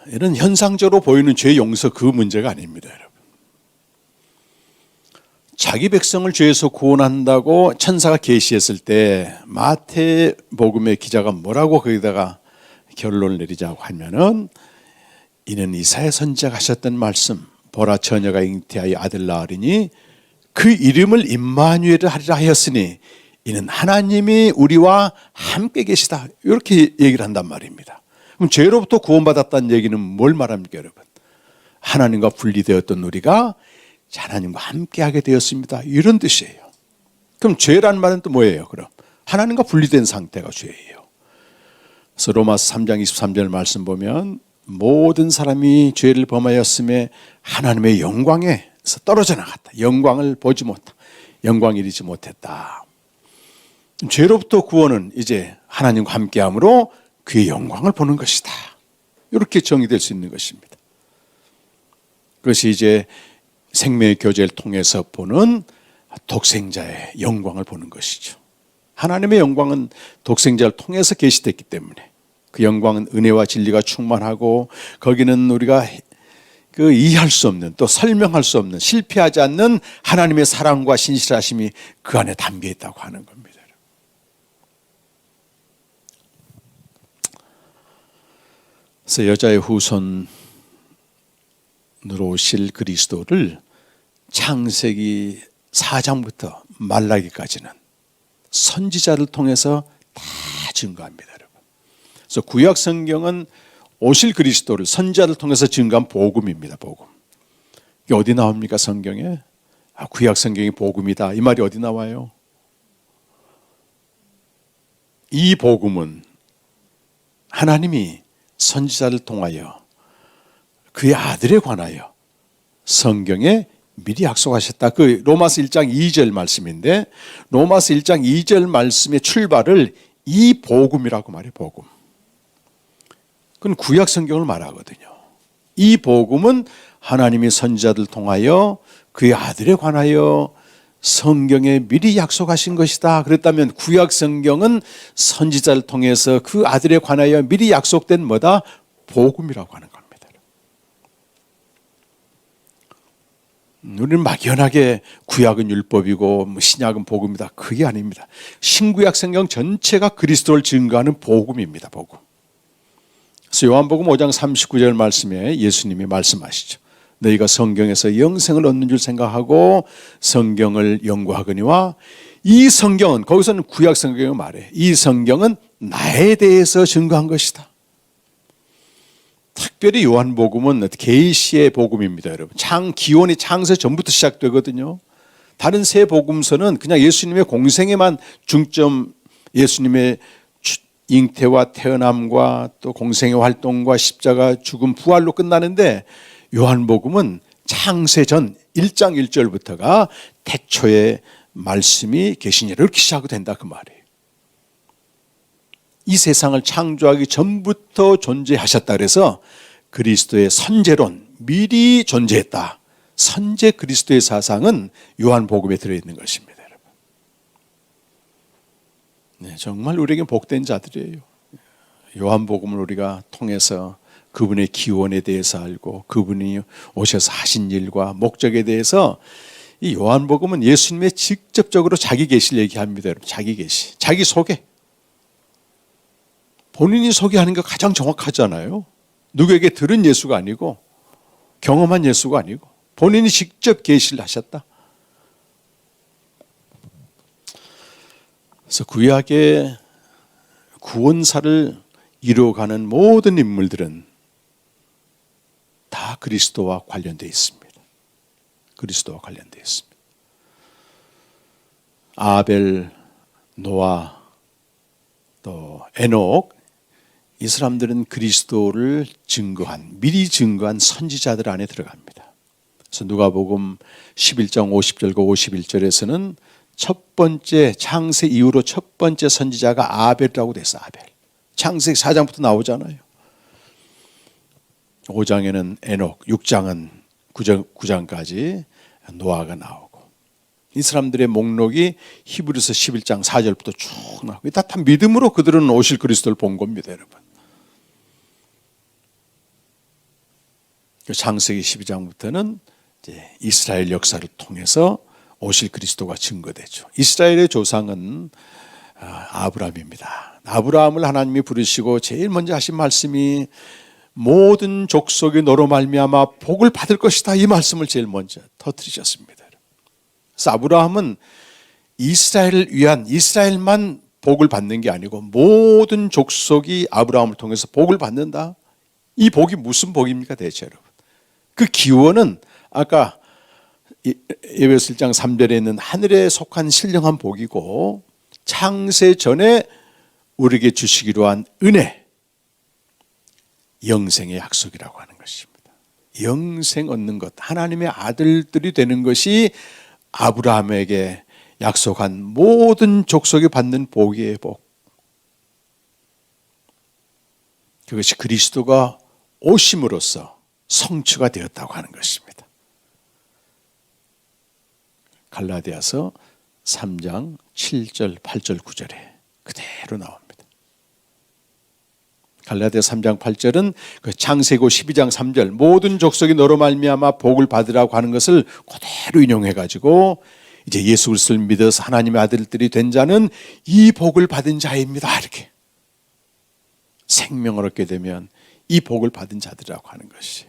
이런 현상적으로 보이는 죄 용서 그 문제가 아닙니다, 여러분. 자기 백성을 죄에서 구원한다고 천사가 계시했을 때 마태복음의 기자가 뭐라고 거기다가 결론을 내리자고 하면은 이는 이사야 선지자가 하셨던 말씀 보라 처녀가 잉태하여 아들 낳으리니 그 이름을 임마누엘을 하리라 하였으니 이는 하나님이 우리와 함께 계시다. 이렇게 얘기를 한단 말입니다. 그럼 죄로부터 구원받았다는 얘기는 뭘 말합니까, 여러분? 하나님과 분리되었던 우리가 하나님과 함께하게 되었습니다. 이런 뜻이에요. 그럼 죄란 말은 또 뭐예요? 그럼 하나님과 분리된 상태가 죄예요. 그래서 로마서 3장 23절 말씀 보면 모든 사람이 죄를 범하였음에 하나님의 영광에서 떨어져 나갔다. 영광을 보지 못했다. 영광 이르지 못했다. 죄로부터 구원은 이제 하나님과 함께함으로 그의 영광을 보는 것이다. 이렇게 정의될 수 있는 것입니다. 그것이 이제 생명의 교제를 통해서 보는 독생자의 영광을 보는 것이죠. 하나님의 영광은 독생자를 통해서 계시됐기 때문에 그 영광은 은혜와 진리가 충만하고 거기는 우리가 그 이해할 수 없는 또 설명할 수 없는 실패하지 않는 하나님의 사랑과 신실하심이 그 안에 담겨 있다고 하는 겁니다. 그래서 여자의 후손으로 오실 그리스도를 창세기 4장부터 말라기까지는 선지자를 통해서 다 증거합니다, 여러분. 그래서 구약 성경은 오실 그리스도를 선지자를 통해서 증거한 복음입니다, 복음. 이게 어디 나옵니까, 성경에? 구약 성경이 복음이다. 이 말이 어디 나와요? 이 복음은 하나님이 선지자를 통하여 그의 아들에 관하여 성경에 미리 약속하셨다. 그 로마서 1장 2절 말씀인데 로마서 1장 2절 말씀의 출발을 이 복음이라고 말해요. 복음. 그건 구약 성경을 말하거든요. 이 복음은 하나님이 선지자들 통하여 그의 아들에 관하여 성경에 미리 약속하신 것이다. 그랬다면 구약 성경은 선지자를 통해서 그 아들에 관하여 미리 약속된 뭐다? 복음이라고 하는 겁니다. 우리는 막연하게 구약은 율법이고 신약은 복음이다. 그게 아닙니다. 신구약 성경 전체가 그리스도를 증거하는 복음입니다. 복음. 그래서 요한복음 5장 39절 말씀에 예수님이 말씀하시죠. 너희가 성경에서 영생을 얻는 줄 생각하고 성경을 연구하거니와 이 성경은, 거기서는 구약 성경을 말해. 이 성경은 나에 대해서 증거한 것이다. 특별히 요한복음은 계시의 복음입니다, 여러분. 기원이 창세 전부터 시작되거든요. 다른 세 복음서는 그냥 예수님의 공생에만 중점, 예수님의 잉태와 태어남과 또 공생의 활동과 십자가, 죽음, 부활로 끝나는데 요한복음은 창세 전 1장 1절부터가 태초에 말씀이 계시니라 이렇게 시작이 된다 그 말이에요. 이 세상을 창조하기 전부터 존재하셨다 그래서 그리스도의 선제론, 미리 존재했다. 선제 그리스도의 사상은 요한복음에 들어있는 것입니다, 여러분. 네, 정말 우리에게 복된 자들이에요. 요한복음을 우리가 통해서 그분의 기원에 대해서 알고 그분이 오셔서 하신 일과 목적에 대해서 이 요한복음은 예수님의 직접적으로 자기 계시를 얘기합니다, 여러분. 자기 계시, 자기 소개. 본인이 소개하는 게 가장 정확하잖아요. 누구에게 들은 예수가 아니고 경험한 예수가 아니고 본인이 직접 계시를 하셨다. 그래서 구약의 구원사를 이루어가는 모든 인물들은 다 그리스도와 관련되어 있습니다. 그리스도와 관련되어 있습니다. 아벨, 노아, 또 에녹, 이 사람들은 그리스도를 증거한, 미리 증거한 선지자들 안에 들어갑니다. 그래서 누가복음 11장 50절과 51절에서는 첫 번째, 창세 이후로 첫 번째 선지자가 아벨이라고 됐어. 아벨. 창세기 4장부터 나오잖아요. 5장에는 에녹, 6장은 9장까지 노아가 나오고, 이 사람들의 목록이 히브리서 11장 4절부터 쭉 나오고, 다 믿음으로 그들은 오실 그리스도를 본 겁니다, 여러분. 창세기 12장부터는 이제 이스라엘 역사를 통해서 오실 그리스도가 증거되죠. 이스라엘의 조상은 아브라함입니다. 아브라함을 하나님이 부르시고 제일 먼저 하신 말씀이 모든 족속이 너로 말미암아 복을 받을 것이다. 이 말씀을 제일 먼저 터뜨리셨습니다. 그래서 아브라함은 이스라엘을 위한, 이스라엘만 복을 받는 게 아니고 모든 족속이 아브라함을 통해서 복을 받는다. 이 복이 무슨 복입니까 대체 여러분? 그 기원은 아까 에베소 1장 3절에 있는 하늘에 속한 신령한 복이고, 창세 전에 우리에게 주시기로 한 은혜, 영생의 약속이라고 하는 것입니다. 영생 얻는 것, 하나님의 아들들이 되는 것이 아브라함에게 약속한 모든 족속이 받는 복의 복. 그것이 그리스도가 오심으로써 성취가 되었다고 하는 것입니다. 갈라디아서 3장 7절, 8절, 9절에 그대로 나옵니다. 갈라디아 3장 8절은 그 창세기 12장 3절 모든 족속이 너로 말미암아 복을 받으라고 하는 것을 그대로 인용해 가지고 이제 예수 그리스도를 믿어서 하나님의 아들들이 된 자는 이 복을 받은 자입니다. 이렇게 생명을 얻게 되면 이 복을 받은 자들이라고 하는 것이.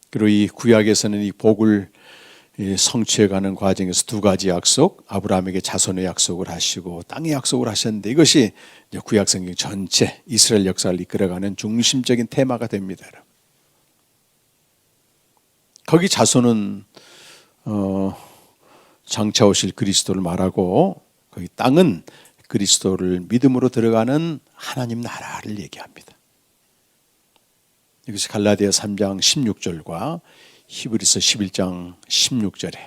그리고 이 구약에서는 이 복을 성취해가는 과정에서 두 가지 약속, 아브라함에게 자손의 약속을 하시고 땅의 약속을 하셨는데, 이것이 구약 성경 전체 이스라엘 역사를 이끌어가는 중심적인 테마가 됩니다. 거기 자손은 장차 오실 그리스도를 말하고, 거기 땅은 그리스도를 믿음으로 들어가는 하나님 나라를 얘기합니다. 이것이 갈라디아 3장 16절과 히브리서 11장 16절에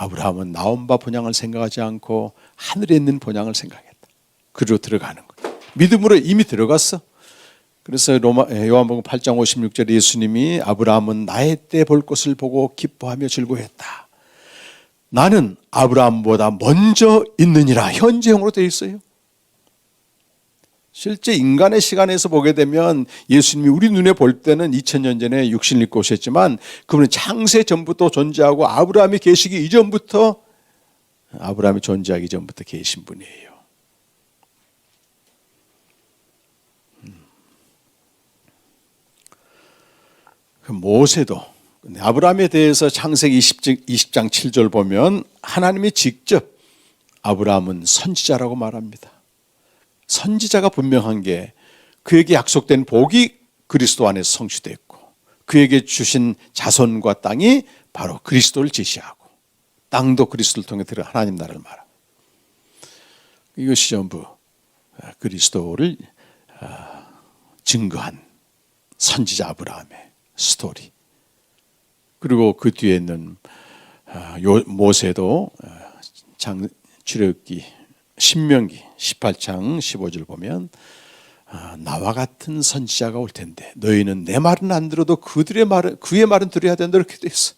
아브라함은 나온 바 본향을 생각하지 않고 하늘에 있는 본향을 생각했다. 그리로 들어가는 거예요. 믿음으로 이미 들어갔어. 그래서 요한복음 8장 56절에 예수님이 아브라함은 나의 때 볼 것을 보고 기뻐하며 즐거워했다. 나는 아브라함보다 먼저 있느니라. 현재형으로 되어 있어요. 실제 인간의 시간에서 보게 되면 예수님이 우리 눈에 볼 때는 2000년 전에 육신을 입고 오셨지만 그분은 창세 전부터 존재하고 아브라함이 계시기 이전부터 아브라함이 존재하기 전부터 계신 분이에요. 그 모세도 아브라함에 대해서 창세기 20장 7절 보면 하나님이 직접 아브라함은 선지자라고 말합니다. 선지자가 분명한 게 그에게 약속된 복이 그리스도 안에서 성취됐고 그에게 주신 자손과 땅이 바로 그리스도를 제시하고 땅도 그리스도를 통해 들어 하나님 나라를 말합니다. 이것이 전부 그리스도를 증거한 선지자 아브라함의 스토리. 그리고 그 뒤에 있는 모세도 출애굽기 신명기 18장 15절 보면 나와 같은 선지자가 올 텐데 너희는 내 말은 안 들어도 그의 말은 들어야 된다 이렇게 돼 있어.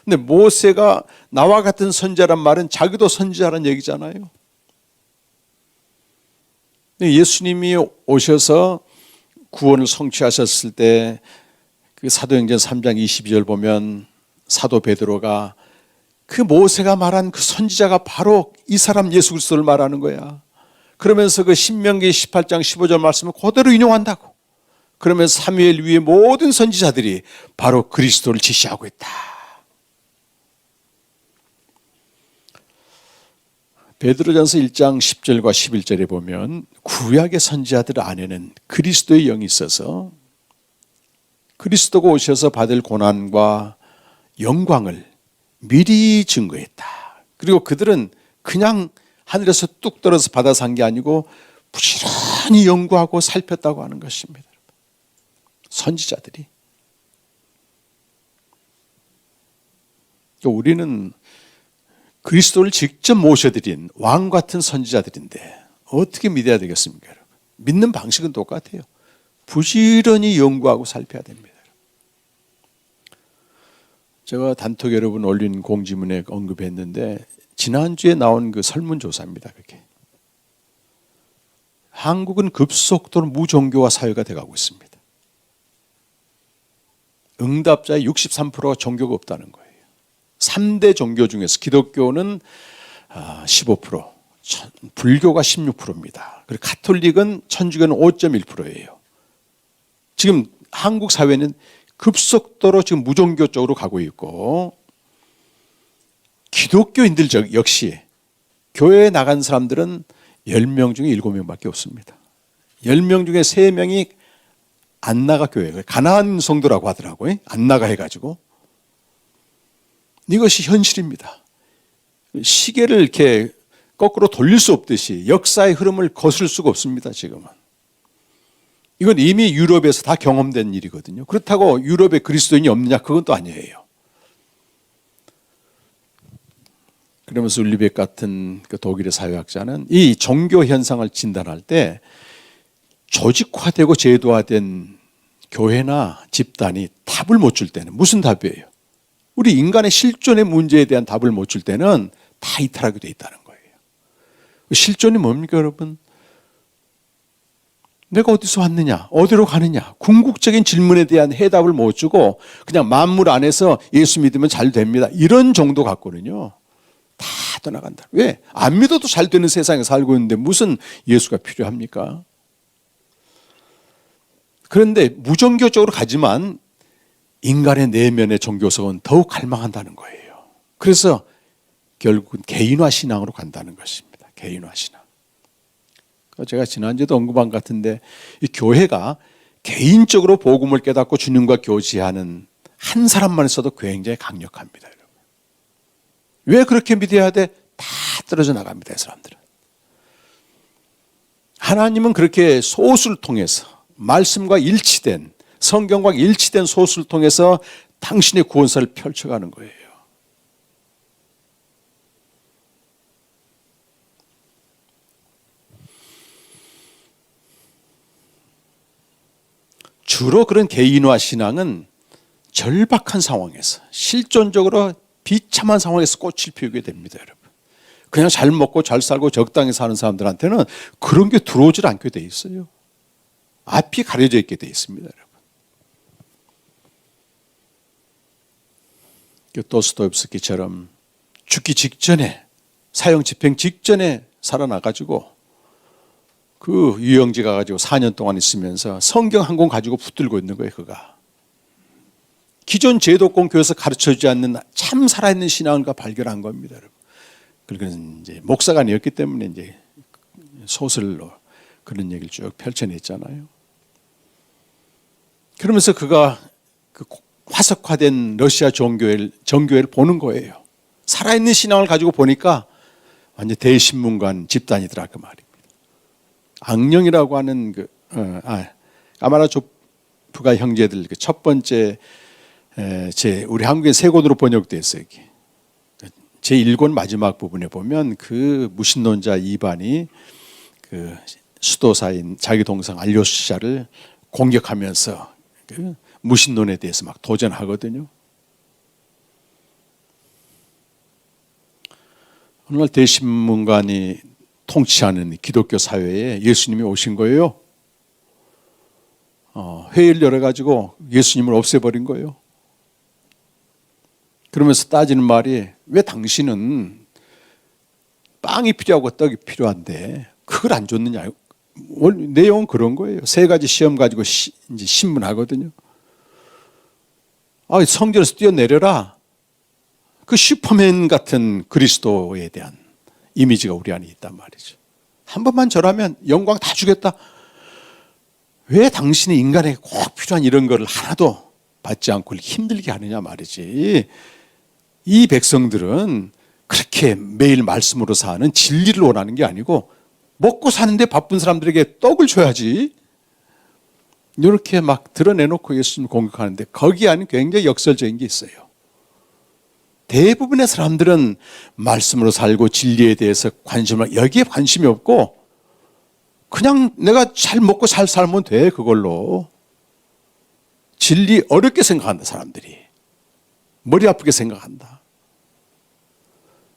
근데 모세가 나와 같은 선지자란 말은 자기도 선지자란 얘기잖아요. 예수님이 오셔서 구원을 성취하셨을 때 그 사도행전 3장 22절 보면 사도 베드로가 그 모세가 말한 그 선지자가 바로 이 사람 예수 그리스도를 말하는 거야. 그러면서 그 신명기 18장 15절 말씀을 그대로 인용한다고. 그러면서 사무엘 위에 모든 선지자들이 바로 그리스도를 지시하고 있다. 베드로전서 1장 10절과 11절에 보면 구약의 선지자들 안에는 그리스도의 영이 있어서 그리스도가 오셔서 받을 고난과 영광을 미리 증거했다. 그리고 그들은 그냥 하늘에서 뚝 떨어져서 받아 산 게 아니고 부지런히 연구하고 살폈다고 하는 것입니다. 선지자들이. 우리는 그리스도를 직접 모셔드린 왕 같은 선지자들인데 어떻게 믿어야 되겠습니까, 여러분? 믿는 방식은 똑같아요. 부지런히 연구하고 살펴야 됩니다. 제가 단톡 여러분 올린 공지문에 언급했는데 지난주에 나온 그 설문조사입니다. 그게. 한국은 급속도로 무종교화 사회가 돼가고 있습니다. 응답자의 63%가 종교가 없다는 거예요. 3대 종교 중에서 기독교는 15%, 불교가 16%입니다. 그리고 가톨릭은 천주교는 5.1%예요. 지금 한국 사회는 급속도로 지금 무종교 쪽으로 가고 있고 기독교인들 역시 교회에 나간 사람들은 10명 중에 7명밖에 없습니다. 10명 중에 3명이 안 나가 교회에 가난한 성도라고 하더라고요. 안 나가 해가지고 이것이 현실입니다. 시계를 이렇게 거꾸로 돌릴 수 없듯이 역사의 흐름을 거슬 수가 없습니다. 지금은. 이건 이미 유럽에서 다 경험된 일이거든요. 그렇다고 유럽에 그리스도인이 없느냐? 그건 또 아니에요. 그러면서 울리베 같은 그 독일의 사회학자는 이 종교 현상을 진단할 때 조직화되고 제도화된 교회나 집단이 답을 못 줄 때는 무슨 답이에요? 우리 인간의 실존의 문제에 대한 답을 못 줄 때는 다 이탈하게 돼 있다는 거예요. 실존이 뭡니까, 여러분? 내가 어디서 왔느냐? 어디로 가느냐? 궁극적인 질문에 대한 해답을 못 주고 그냥 만물 안에서 예수 믿으면 잘 됩니다. 이런 정도 갖고는요. 다 떠나간다. 왜? 안 믿어도 잘 되는 세상에 살고 있는데 무슨 예수가 필요합니까? 그런데 무종교적으로 가지만 인간의 내면의 종교성은 더욱 갈망한다는 거예요. 그래서 결국은 개인화 신앙으로 간다는 것입니다. 개인화 신앙. 제가 지난주에도 언급한 것 같은데 이 교회가 개인적으로 복음을 깨닫고 주님과 교제하는 한 사람만 있어도 굉장히 강력합니다. 여러분. 왜 그렇게 믿어야 돼? 다 떨어져 나갑니다. 이 사람들은. 하나님은 그렇게 소수를 통해서 말씀과 일치된 성경과 일치된 소수를 통해서 당신의 구원사를 펼쳐가는 거예요. 주로 그런 개인화 신앙은 절박한 상황에서, 실존적으로 비참한 상황에서 꽃을 피우게 됩니다, 여러분. 그냥 잘 먹고 잘 살고 적당히 사는 사람들한테는 그런 게 들어오질 않게 돼 있어요. 앞이 가려져 있게 돼 있습니다, 여러분. 도스토옙스키처럼 죽기 직전에, 사형 집행 직전에 살아나가지고 그 유영지 가가지고 4년 동안 있으면서 성경 한 권 가지고 붙들고 있는 거예요, 그가. 기존 제도권 교회에서 가르쳐주지 않는 참 살아있는 신앙을 발견한 겁니다, 여러분. 그리고 이제 목사가 아니었기 때문에 이제 소설로 그런 얘기를 쭉 펼쳐냈잖아요. 그러면서 그가 그 화석화된 러시아 정교회를 보는 거예요. 살아있는 신앙을 가지고 보니까 완전 대신문관 집단이더라 그 말입니다. 악령이라고 하는 까마라조프가 형제들 그 첫 번째 우리 한국에 세 권으로 번역됐어요. 제 1권 마지막 부분에 보면 그 무신론자 이반이 그 수도사인 자기 동생 알료시샤를 공격하면서 그 무신론에 대해서 막 도전하거든요. 어느 날 대신문관이 통치하는 기독교 사회에 예수님이 오신 거예요. 회의를 열어가지고 예수님을 없애버린 거예요. 그러면서 따지는 말이, 왜 당신은 빵이 필요하고 떡이 필요한데 그걸 안 줬느냐. 내용은 그런 거예요. 3가지 시험 가지고 이제 신문하거든요. 성전에서 뛰어내려라. 그 슈퍼맨 같은 그리스도에 대한 이미지가 우리 안에 있단 말이죠. 한 번만 절하면 영광 다 주겠다. 왜 당신이 인간에게 꼭 필요한 이런 거를 하나도 받지 않고 힘들게 하느냐 말이지. 이 백성들은 그렇게 매일 말씀으로 사는 진리를 원하는 게 아니고 먹고 사는데 바쁜 사람들에게 떡을 줘야지. 이렇게 막 드러내놓고 예수님을 공격하는데 거기 안에 굉장히 역설적인 게 있어요. 대부분의 사람들은 말씀으로 살고 진리에 대해서 여기에 관심이 없고 그냥 내가 잘 먹고 잘 살면 돼, 그걸로. 진리 어렵게 생각한다, 사람들이. 머리 아프게 생각한다.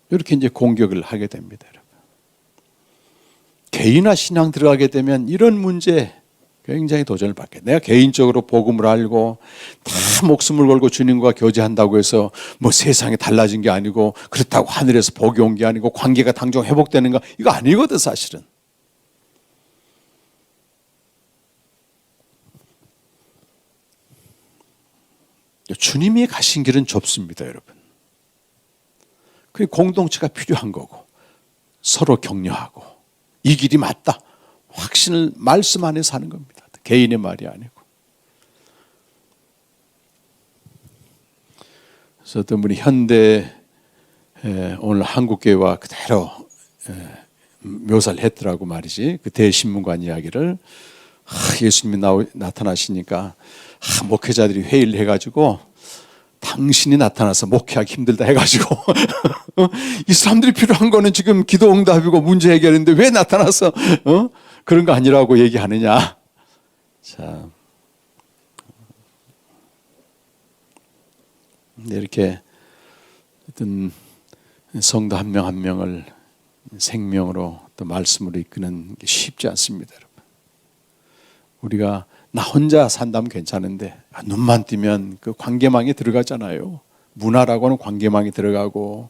이렇게 이제 공격을 하게 됩니다, 여러분. 개인화 신앙 들어가게 되면 이런 문제 굉장히 도전을 받게. 내가 개인적으로 복음을 알고 다 목숨을 걸고 주님과 교제한다고 해서 뭐 세상이 달라진 게 아니고 그렇다고 하늘에서 복이 온 게 아니고 관계가 당장 회복되는 거, 이거 아니거든, 사실은. 주님이 가신 길은 좁습니다, 여러분. 그 공동체가 필요한 거고 서로 격려하고 이 길이 맞다. 확신을 말씀 안에서 하는 겁니다. 개인의 말이 아니고. 그래서 어떤 분이 현대 오늘 한국교회와 그대로 묘사를 했더라고 말이지. 그 대신문관 이야기를. 예수님이 나타나시니까 목회자들이 회의를 해가지고 당신이 나타나서 목회하기 힘들다 해가지고 이 사람들이 필요한 거는 지금 기도 응답이고 문제 해결인데 왜 나타나서 그런 거 아니라고 얘기하느냐. 자, 이렇게 어떤 성도 한 명 한 명을 생명으로 또 말씀으로 이끄는 게 쉽지 않습니다, 여러분. 우리가 나 혼자 산다면 괜찮은데 눈만 뜨면 그 관계망에 들어가잖아요. 문화라고 하는 관계망에 들어가고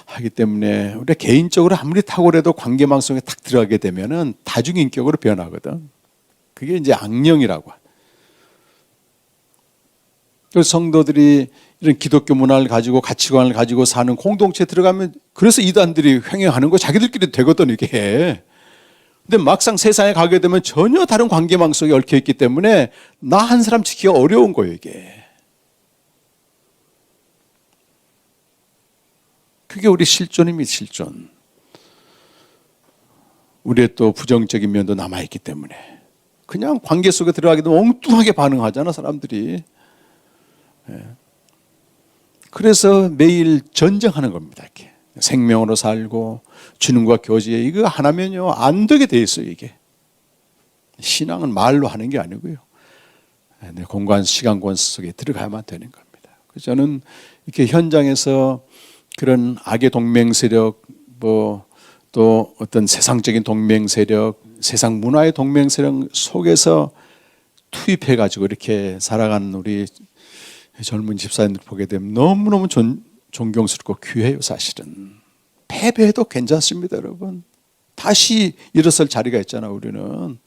하기 때문에 우리가 개인적으로 아무리 탁월해도 관계망 속에 탁 들어가게 되면은 다중인격으로 변하거든. 그게 이제 악령이라고. 그래서 성도들이 이런 기독교 문화를 가지고 가치관을 가지고 사는 공동체에 들어가면 그래서 이단들이 횡행하는 거 자기들끼리 되거든, 이게. 근데 막상 세상에 가게 되면 전혀 다른 관계망 속에 얽혀 있기 때문에 나 한 사람 지키기가 어려운 거예요, 이게. 그게 우리 실존입니다, 실존. 우리의 또 부정적인 면도 남아있기 때문에 그냥 관계 속에 들어가게 되면 엉뚱하게 반응하잖아, 사람들이. 그래서 매일 전쟁하는 겁니다, 이렇게. 생명으로 살고 주님과 교제, 이거 하나면요 안 되게 돼 있어요. 이게 신앙은 말로 하는 게 아니고요, 내 공간 시간권 속에 들어가야만 되는 겁니다. 그래서 저는 이렇게 현장에서 그런 악의 동맹 세력, 또 어떤 세상적인 동맹 세력, 세상 문화의 동맹 세력 속에서 투입해 가지고 이렇게 살아가는 우리 젊은 집사님들 보게 되면 너무너무 존경스럽고 귀해요. 사실은 패배해도 괜찮습니다. 여러분, 다시 일어설 자리가 있잖아. 우리는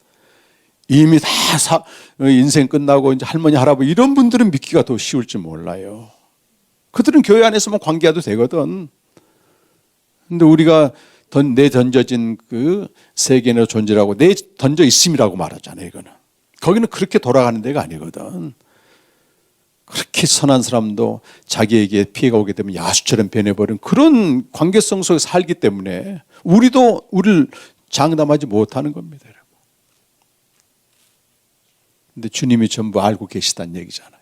이미 다 인생 끝나고 이제 할머니 할아버지 이런 분들은 믿기가 더 쉬울지 몰라요. 그들은 교회 안에서만 관계해도 되거든. 근데 우리가 내 던져진 그 세계의 존재라고 내 던져 있음이라고 말하잖아요. 이거는 거기는 그렇게 돌아가는 데가 아니거든. 그렇게 선한 사람도 자기에게 피해가 오게 되면 야수처럼 변해버린 그런 관계성 속에 살기 때문에 우리도 우리를 장담하지 못하는 겁니다. 여러분. 근데 주님이 전부 알고 계시다는 얘기잖아요.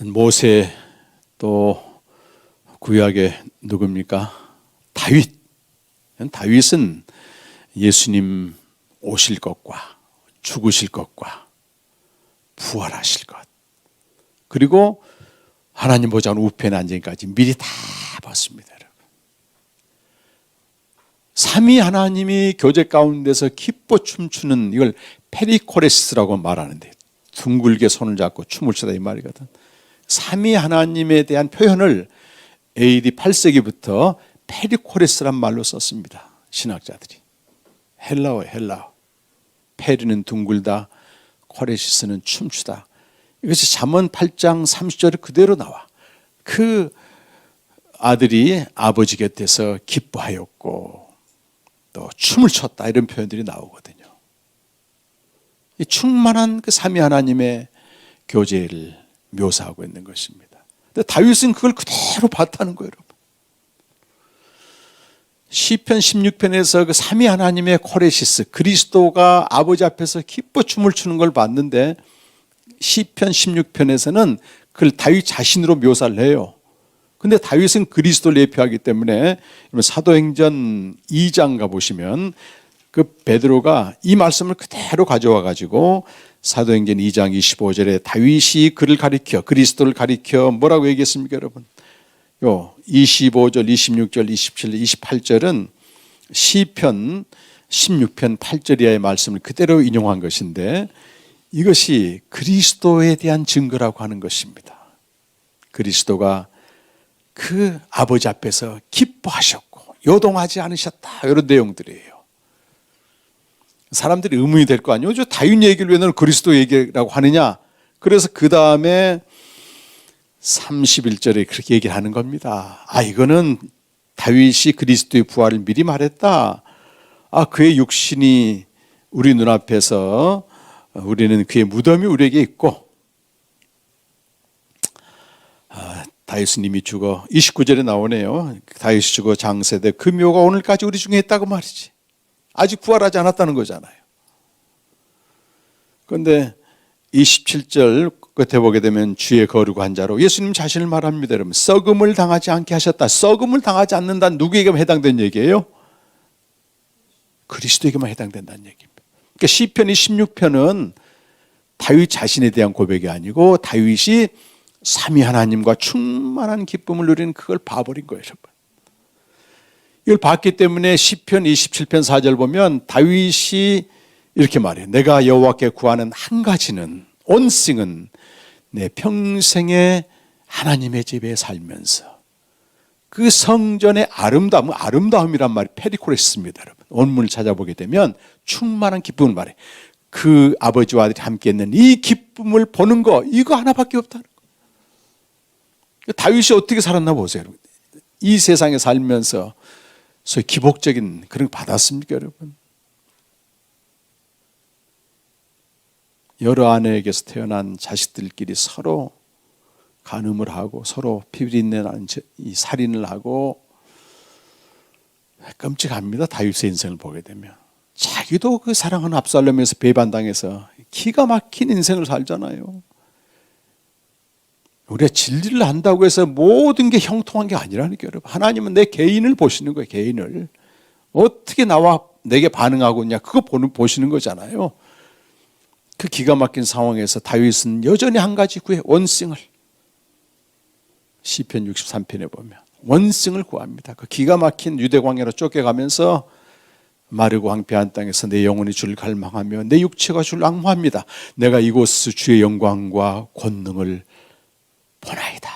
모세, 또 구약의 누굽니까? 다윗. 다윗은 예수님 오실 것과 죽으실 것과 부활하실 것, 그리고 하나님 보좌 우편에 앉으기까지 미리 다 봤습니다. 여러분. 삼위 하나님이 교제 가운데서 기뻐 춤추는 이걸 페리코레스라고 말하는데, 둥글게 손을 잡고 춤을 추다 이 말이거든. 삼위 하나님에 대한 표현을 AD 8세기부터 페리코레스란 말로 썼습니다. 신학자들이. 헬라어예요. 헬라어. 페리는 둥글다, 코레시스는 춤추다. 이것이 잠언 8장 30절에 그대로 나와. 그 아들이 아버지 곁에서 기뻐하였고 또 춤을 췄다, 이런 표현들이 나오거든요. 이 충만한 그 삼위 하나님의 교제를 묘사하고 있는 것입니다. 근데 다윗은 그걸 그대로 봤다는 거예요, 여러분. 시편 16편에서 그 삼위 하나님의 코레시스, 그리스도가 아버지 앞에서 기뻐 춤을 추는 걸 봤는데, 시편 16편에서는 그걸 다윗 자신으로 묘사를 해요. 근데 다윗은 그리스도를 예표하기 때문에 사도행전 2장 가보시면 그 베드로가 이 말씀을 그대로 가져와 가지고 사도행전 2장 25절에 다윗이 그를 가리켜, 그리스도를 가리켜 뭐라고 얘기했습니까, 여러분? 요 25절, 26절, 27절, 28절은 시편 16편 8절 이하의 말씀을 그대로 인용한 것인데, 이것이 그리스도에 대한 증거라고 하는 것입니다. 그리스도가 그 아버지 앞에서 기뻐하셨고 요동하지 않으셨다, 이런 내용들이에요. 사람들이 의문이 될 거 아니에요. 저 다윗 얘기를 왜 너는 그리스도 얘기라고 하느냐? 그래서 그 다음에 31절에 그렇게 얘기를 하는 겁니다. 이거는 다윗이 그리스도의 부활을 미리 말했다. 그의 육신이 우리 눈앞에서 우리는 그의 무덤이 우리에게 있고, 다윗은 이미 죽어, 29절에 나오네요. 다윗이 죽어 장세되 그 묘가 오늘까지 우리 중에 있다고 말이지. 아직 부활하지 않았다는 거잖아요. 그런데 27절 끝에 보게 되면 주의 거룩한 자로 예수님 자신을 말합니다. 여러분, 썩음을 당하지 않게 하셨다. 썩음을 당하지 않는다는 누구에게만 해당되는 얘기예요? 그리스도에게만 해당된다는 얘기입니다. 그러니까 시편 16편은 다윗 자신에 대한 고백이 아니고 다윗이 삼위 하나님과 충만한 기쁨을 누리는 그걸 봐버린 거예요, 여러분. 이걸 봤기 때문에 시편 27편 4절 보면 다윗이 이렇게 말해요. 내가 여호와께 구하는 한 가지는, 온싱은 내 평생에 하나님의 집에 살면서 그 성전의 아름다움이란 말이 페리코레스입니다, 여러분. 원문을 찾아보게 되면 충만한 기쁨을 말해. 그 아버지와 아들이 함께 있는 이 기쁨을 보는 거, 이거 하나밖에 없다는 거. 다윗이 어떻게 살았나 보세요, 여러분. 이 세상에 살면서 소위 기복적인 그런 거 받았습니까, 여러분? 여러 아내에게서 태어난 자식들끼리 서로 간음을 하고 서로 피비린내 나는 이 살인을 하고, 끔찍합니다. 다윗의 인생을 보게 되면 자기도 그 사랑하는 압살롬에서 배반당해서 기가 막힌 인생을 살잖아요. 우리가 진리를 안다고 해서 모든 게 형통한 게 아니라니까요, 여러분. 하나님은 내 개인을 보시는 거예요, 개인을. 어떻게 나와 내게 반응하고 있냐, 그거 보시는 거잖아요. 그 기가 막힌 상황에서 다윗은 여전히 한 가지 구해, 원승을. 시편 63편에 보면 원승을 구합니다. 그 기가 막힌 유대 광야로 쫓겨가면서 마르고 황폐한 땅에서 내 영혼이 주를 갈망하며 내 육체가 주를 앙모합니다. 내가 이곳에서 주의 영광과 권능을 보나이다.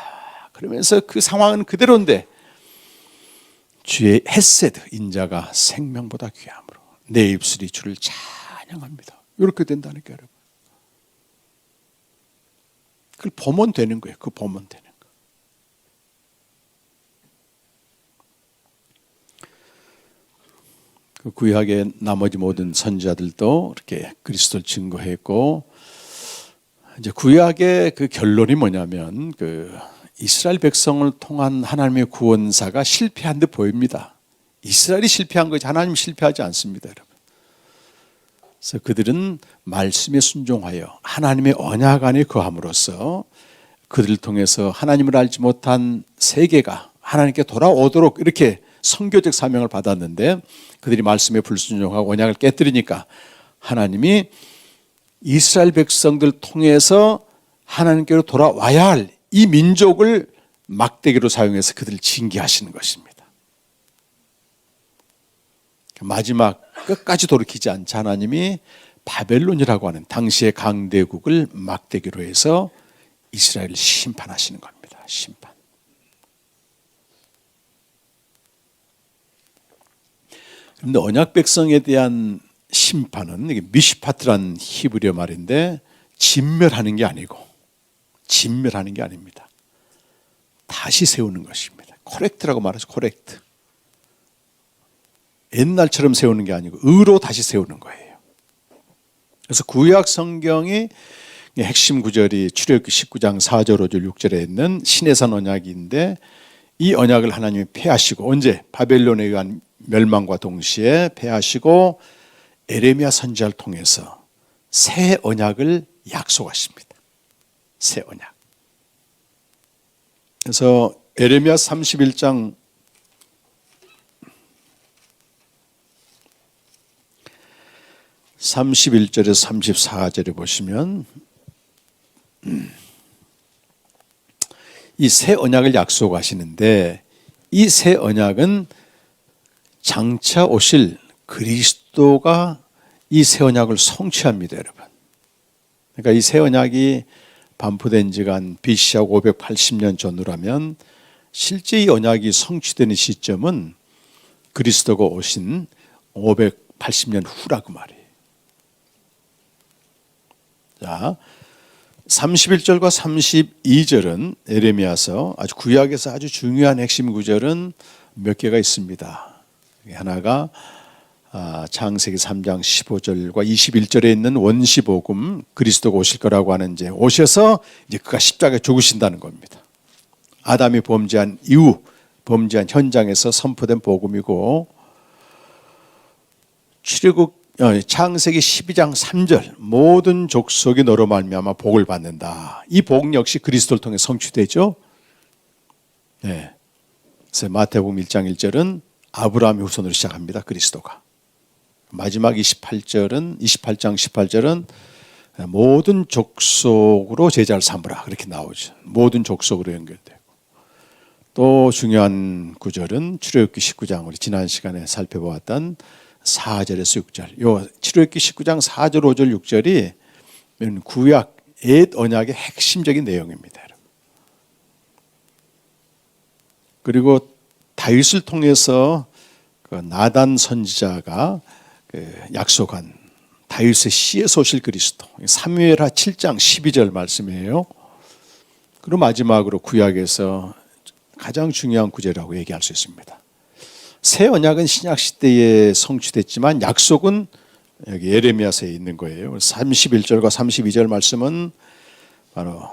그러면서 그 상황은 그대로인데 주의 헤세드, 인자가 생명보다 귀함으로 내 입술이 주를 찬양합니다. 이렇게 된다는 게 여러분. 그걸 보면 되는 거예요. 그 보면 되는 거. 그 구약의 나머지 모든 선지자들도 이렇게 그리스도를 증거했고, 이제 구약의 그 결론이 뭐냐면 그 이스라엘 백성을 통한 하나님의 구원사가 실패한 듯 보입니다. 이스라엘이 실패한 거지 하나님 실패하지 않습니다, 여러분. 그래서 그들은 말씀에 순종하여 하나님의 언약 안에 거함으로써 그들을 통해서 하나님을 알지 못한 세계가 하나님께 돌아오도록 이렇게 선교적 사명을 받았는데, 그들이 말씀에 불순종하고 언약을 깨뜨리니까 하나님이 이스라엘 백성들 통해서 하나님께로 돌아와야 할 이 민족을 막대기로 사용해서 그들을 징계하시는 것입니다. 마지막 끝까지 돌이키지 않자 하나님이 바벨론이라고 하는 당시의 강대국을 막대기로 해서 이스라엘을 심판하시는 겁니다. 심판. 그런데 언약 백성에 대한 심판은 이게 미시파트란 히브리어 말인데 진멸하는 게 아니고, 진멸하는 게 아닙니다. 다시 세우는 것입니다. 코렉트라고 말하죠. 코렉트. 옛날처럼 세우는 게 아니고 의로 다시 세우는 거예요. 그래서 구약 성경의 핵심 구절이 출애굽기 19장 4절 5절 6절에 있는 시내산 언약인데, 이 언약을 하나님이 폐하시고 언제? 바벨론에 의한 멸망과 동시에 폐하시고 에레미야 선지자를 통해서 새 언약을 약속하십니다. 새 언약. 그래서 에레미야 31장 31절에서 34절에 보시면 이 새 언약을 약속하시는데, 이 새 언약은 장차 오실 그리스도가 이 새 언약을 성취합니다, 여러분. 그러니까 이 새 언약이 반포된 지가 한 BC하고 580년 전후라면 실제 이 언약이 성취되는 시점은 그리스도가 오신 580년 후라고 말이에요. 자, 31절과 32절은 에레미야서 아주 구약에서 아주 중요한 핵심 구절은 몇 개가 있습니다. 하나가 창세기 3장 15절과 21절에 있는 원시복음, 그리스도가 오실 거라고 하는 이제 오셔서 이제 그가 십자가에 죽으신다는 겁니다. 아담이 범죄한 이후, 범죄한 현장에서 선포된 복음이고, 창세기 12장 3절 모든 족속이 너로 말미암아 복을 받는다. 이 복 역시 그리스도를 통해 성취되죠. 네. 그래서 마태복음 1장 1절은 아브라함의 후손으로 시작합니다. 그리스도가. 마지막 28장 18절은 모든 족속으로 제자를 삼으라 그렇게 나오죠. 모든 족속으로 연결되고, 또 중요한 구절은 출애굽기 19장, 우리 지난 시간에 살펴보았던 4절에서 6절. 요 출애굽기 19장 4절, 5절, 6절이 구약 옛 언약의 핵심적인 내용입니다. 그리고 다윗을 통해서 그 나단 선지자가 약속한 다윗의 씨에서 오실 그리스도, 사무엘하 7장 12절 말씀이에요. 그리고 마지막으로 구약에서 가장 중요한 구절이라고 얘기할 수 있습니다. 새 언약은 신약 시대에 성취됐지만 약속은 여기 예레미야서에 있는 거예요. 31절과 32절 말씀은 바로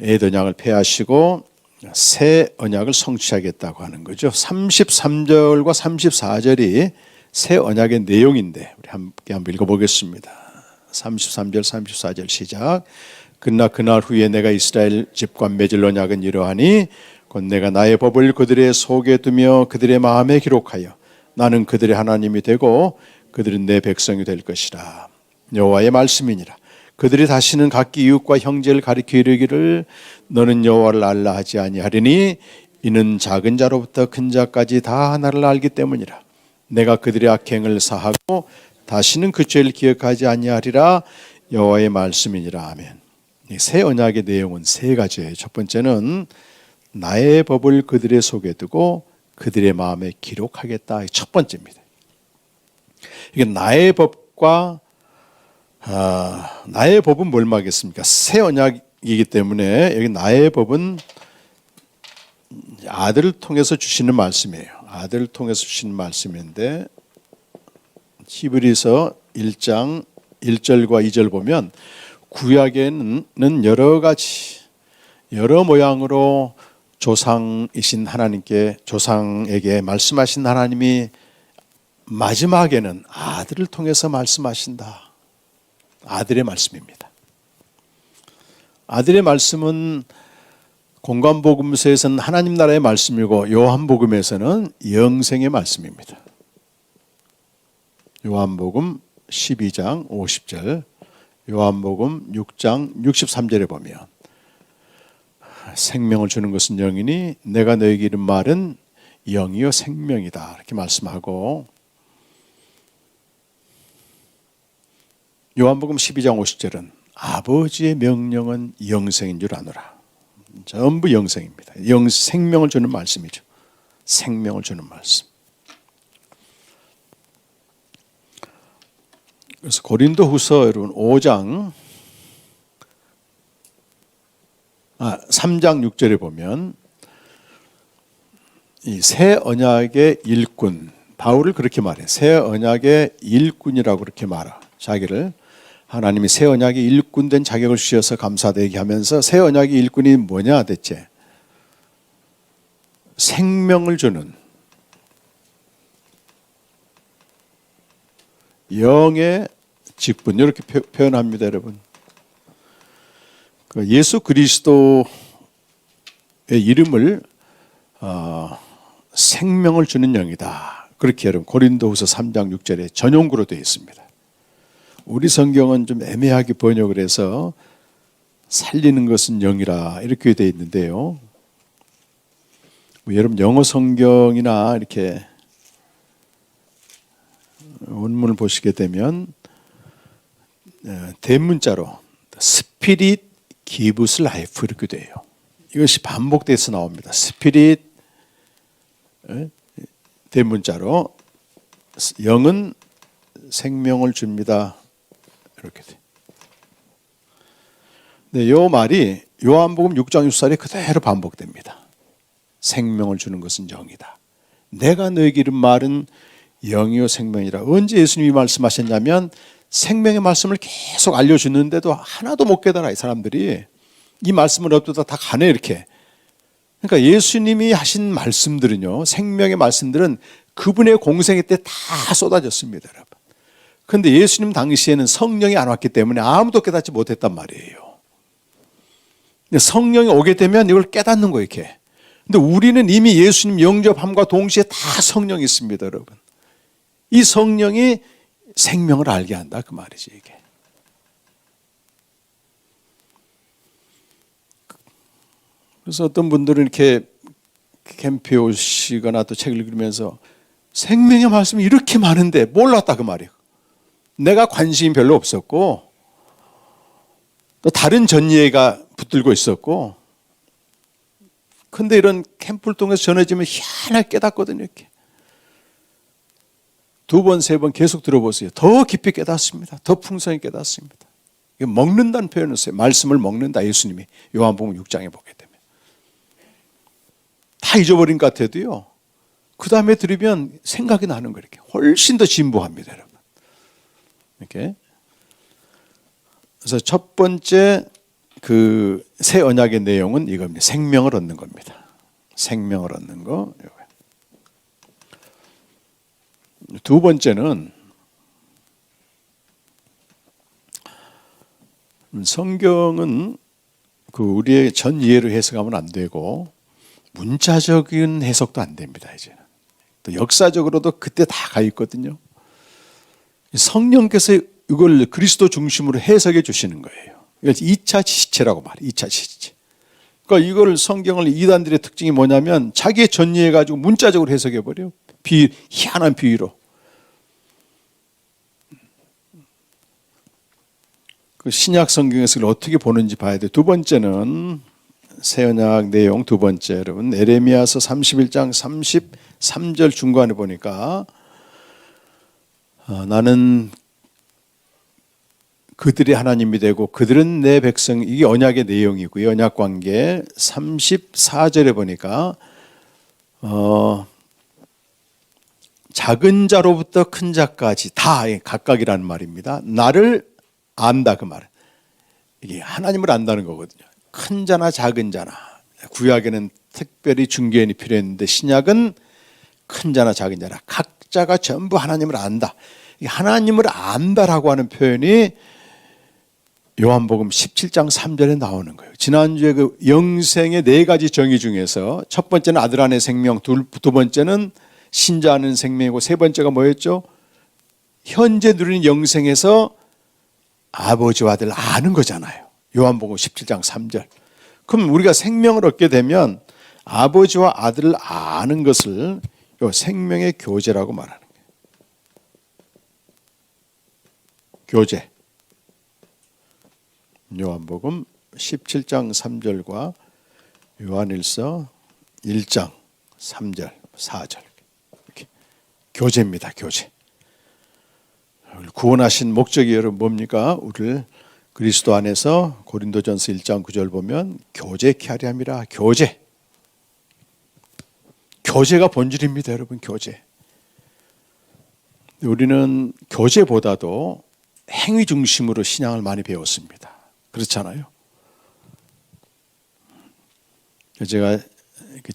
옛 언약을 폐하시고 새 언약을 성취하겠다고 하는 거죠. 33절과 34절이 새 언약의 내용인데 우리 함께 한번 읽어보겠습니다. 33절 34절 시작. 그러나 그날 후에 내가 이스라엘 집과 맺을 언약은 이러하니 곧 내가 나의 법을 그들의 속에 두며 그들의 마음에 기록하여 나는 그들의 하나님이 되고 그들은 내 백성이 될 것이라. 여호와의 말씀이니라. 그들이 다시는 각기 이웃과 형제를 가리켜 이르기를 너는 여호와를 알라 하지 아니하리니 이는 작은 자로부터 큰 자까지 다 하나를 알기 때문이라. 내가 그들의 악행을 사하고 다시는 그 죄를 기억하지 아니하리라. 여호와의 말씀이니라. 아멘. 이 새 언약의 내용은 세 가지예요. 첫 번째는 나의 법을 그들의 속에 두고 그들의 마음에 기록하겠다. 첫 번째입니다. 이게 나의 법과 나의 법은 뭘 말하겠습니까? 새 언약이기 때문에 여기 나의 법은 아들을 통해서 주시는 말씀이에요. 아들을 통해서 주시는 말씀인데 히브리서 1장 1절과 2절 보면 구약에는 여러 가지 여러 모양으로 조상이신 하나님께 조상에게 말씀하신 하나님이 마지막에는 아들을 통해서 말씀하신다. 아들의 말씀입니다. 아들의 말씀은 공관복음서에서는 하나님 나라의 말씀이고 요한복음에서는 영생의 말씀입니다. 요한복음 12장 50절, 요한복음 6장 63절에 보면 생명을 주는 것은 영이니 내가 너에게 이른 말은 영이요 생명이다 이렇게 말씀하고 요한복음 12장 50절은 아버지의 명령은 영생인 줄 아노라. 전부 영생입니다. 생명을 주는 말씀이죠. 생명을 주는 말씀. 그래서 고린도후서 여러분 3장 6절에 보면 이 새 언약의 일꾼 바울을 그렇게 말해. 새 언약의 일꾼이라고 그렇게 말하. 자기를 하나님이 새 언약의 일꾼 된 자격을 주셔서 감사되게 하면서 새 언약의 일꾼이 뭐냐 대체? 생명을 주는 영의 직분 이렇게 표현합니다, 여러분. 예수 그리스도의 이름을 생명을 주는 영이다. 그렇게 여러분 고린도후서 3장 6절에 전용구로 되어 있습니다. 우리 성경은 좀 애매하게 번역을 해서 살리는 것은 영이라 이렇게 되어 있는데요. 여러분 영어 성경이나 이렇게 원문을 보시게 되면 대문자로 스피릿 기브스 라이프 이렇게 돼요. 이것이 반복돼서 나옵니다. 스피릿 대문자로 영은 생명을 줍니다. 이렇게 돼. 네, 이 말이 요한복음 6장 6절에 그대로 반복됩니다. 생명을 주는 것은 영이다. 내가 너에게 이른 말은 영이요 생명이라. 언제 예수님이 말씀하셨냐면 생명의 말씀을 계속 알려주는데도 하나도 못 깨달아. 이 사람들이 이 말씀을 얻다 다 가네 이렇게. 그러니까 예수님이 하신 말씀들은요, 생명의 말씀들은 그분의 공생애 때 다 쏟아졌습니다, 여러분. 그런데 예수님 당시에는 성령이 안 왔기 때문에 아무도 깨닫지 못했단 말이에요. 근데 성령이 오게 되면 이걸 깨닫는 거예요, 이렇게. 근데 우리는 이미 예수님 영접함과 동시에 다 성령이 있습니다, 여러분. 이 성령이 생명을 알게 한다, 그 말이지, 이게. 그래서 어떤 분들은 이렇게 캠프에 오시거나 또 책을 읽으면서 생명의 말씀이 이렇게 많은데 몰랐다, 그 말이에요. 내가 관심이 별로 없었고 또 다른 전예가 붙들고 있었고 근데 이런 캠프를 통해서 전해지면 희한하게 깨닫거든요. 이렇게. 2번, 3번 계속 들어보세요. 더 깊이 깨닫습니다. 더 풍성히 깨닫습니다. 먹는다는 표현을 써요. 말씀을 먹는다, 예수님이. 요한복음 6장에 보게 되면. 다 잊어버린 것 같아도요. 그 다음에 들으면 생각이 나는 거예요. 이렇게. 훨씬 더 진보합니다, 여러분. 이렇게. 그래서 첫 번째 그 새 언약의 내용은 이겁니다. 생명을 얻는 겁니다. 생명을 얻는 거. 두 번째는 성경은 그 우리의 전 이해로 해석하면 안 되고 문자적인 해석도 안 됩니다. 이제는 또 역사적으로도 그때 다 가 있거든요. 성령께서 이걸 그리스도 중심으로 해석해 주시는 거예요. 이걸 2차 지시체라고 말해요. 2차 지시체. 그러니까 이걸 성경을 이단들의 특징이 뭐냐면 자기의 전이해 가지고 문자적으로 해석해 버려요. 희한한 비유로. 그 신약 성경에서 이걸 어떻게 보는지 봐야 돼요. 두 번째는 새언약 내용 두 번째 여러분 에레미야서 31장 33절 중간에 보니까 나는 그들이 하나님이 되고 그들은 내 백성 이게 언약의 내용이고요. 언약 관계 34절에 보니까 작은 자로부터 큰 자까지 다 각각이라는 말입니다. 나를 안다 그 말은 이게 하나님을 안다는 거거든요. 큰 자나 작은 자나 구약에는 특별히 중개인이 필요했는데 신약은 큰 자나 작은 자나 각자가 전부 하나님을 안다. 하나님을 안다라고 하는 표현이 요한복음 17장 3절에 나오는 거예요. 지난주에 그 영생의 네 가지 정의 중에서 첫 번째는 아들 안의 생명, 두 번째는 신자 안의 생명이고 세 번째가 뭐였죠? 현재 누리는 영생에서 아버지와 아들 아는 거잖아요. 요한복음 17장 3절. 그럼 우리가 생명을 얻게 되면 아버지와 아들을 아는 것을 요 생명의 교제라고 말하는 거예요. 교제. 요한복음 17장 3절과 요한일서 1장 3절, 4절. 이렇게. 교제입니다. 교제. 구원하신 목적이 여러분 뭡니까? 우리를 그리스도 안에서 고린도전서 1장 9절 보면 교제케 하려 함이라. 교제. 교제가 본질입니다. 여러분 교제. 우리는 교제보다도 행위 중심으로 신앙을 많이 배웠습니다. 그렇잖아요. 제가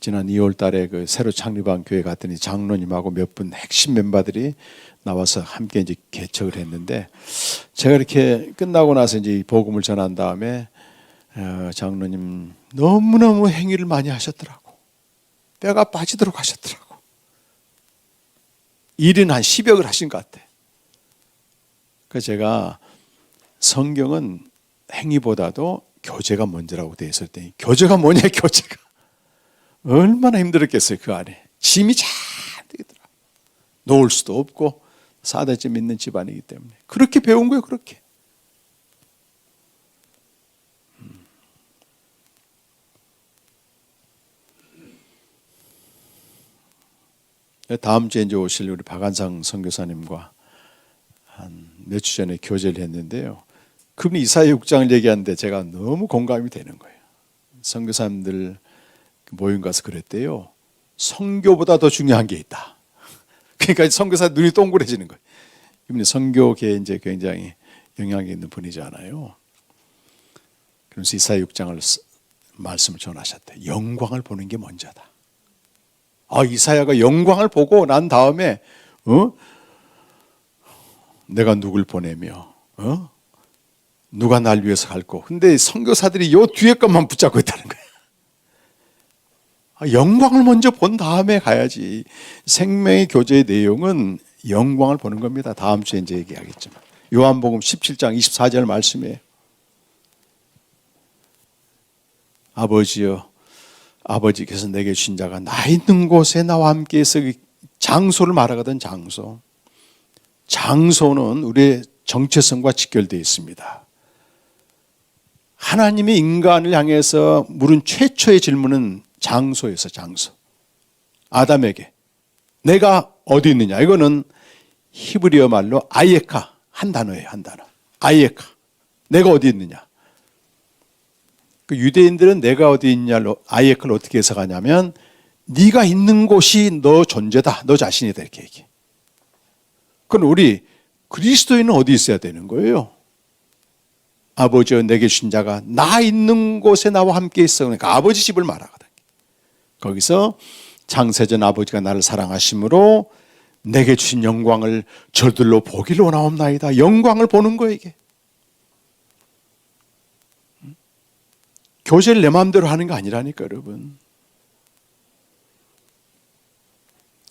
지난 2월 달에 그 새로 창립한 교회 갔더니 장로님하고 몇 분 핵심 멤버들이 나와서 함께 이제 개척을 했는데 제가 이렇게 끝나고 나서 이제 복음을 전한 다음에 장로님 너무너무 행위를 많이 하셨더라고. 뼈가 빠지도록 하셨더라고. 일은 한 10역을 하신 것 같아. 그래서 제가 성경은 행위보다도 교제가 먼저라고 되어 있을 때 교제가 뭐냐 교제가 얼마나 힘들었겠어요. 그 안에 짐이 잔뜩이더라. 놓을 수도 없고 사대째 믿는 집안이기 때문에 그렇게 배운 거예요. 그렇게. 다음 주에 이제 오실 우리 박한상 선교사님과 한 몇 주 전에 교제를 했는데요. 그분이 이사야 6장을 얘기하는데 제가 너무 공감이 되는 거예요. 선교사님들 모임 가서 그랬대요. 선교보다 더 중요한 게 있다. 그러니까 선교사 눈이 동그래지는 거예요. 이분이 선교계에 이제 굉장히 영향이 있는 분이잖아요. 그래서 이사야 6장을 말씀을 전하셨대. 영광을 보는 게 먼저다. 이사야가 영광을 보고 난 다음에 내가 누굴 보내며 누가 날 위해서 갈고. 근데 선교사들이 요 뒤에 것만 붙잡고 있다는 거야. 영광을 먼저 본 다음에 가야지. 생명의 교제의 내용은 영광을 보는 겁니다. 다음 주에 이제 얘기하겠지만. 요한복음 17장 24절 말씀이에요. 아버지여, 아버지께서 내게 주신 자가 나 있는 곳에 나와 함께해서 장소를 말하거든. 장소는 우리의 정체성과 직결되어 있습니다. 하나님이 인간을 향해서 물은 최초의 질문은 장소에서 장소. 아담에게 내가 어디 있느냐. 이거는 히브리어 말로 아이에카 한 단어예요. 한 단어. 아이에카. 내가 어디 있느냐. 그 유대인들은 내가 어디 있냐로 아이에카를 어떻게 해석하냐면 네가 있는 곳이 너 존재다. 너 자신이다. 이렇게 얘기해. 그럼 우리 그리스도인은 어디 있어야 되는 거예요? 아버지여 내게 주신 자가 나 있는 곳에 나와 함께 있어. 그러니까 아버지 집을 말하거든. 거기서 창세전 아버지가 나를 사랑하심으로 내게 주신 영광을 저들로 보기를 원하옵나이다. 영광을 보는 거예요 이게. 교제를 내 마음대로 하는 거 아니라니까 여러분.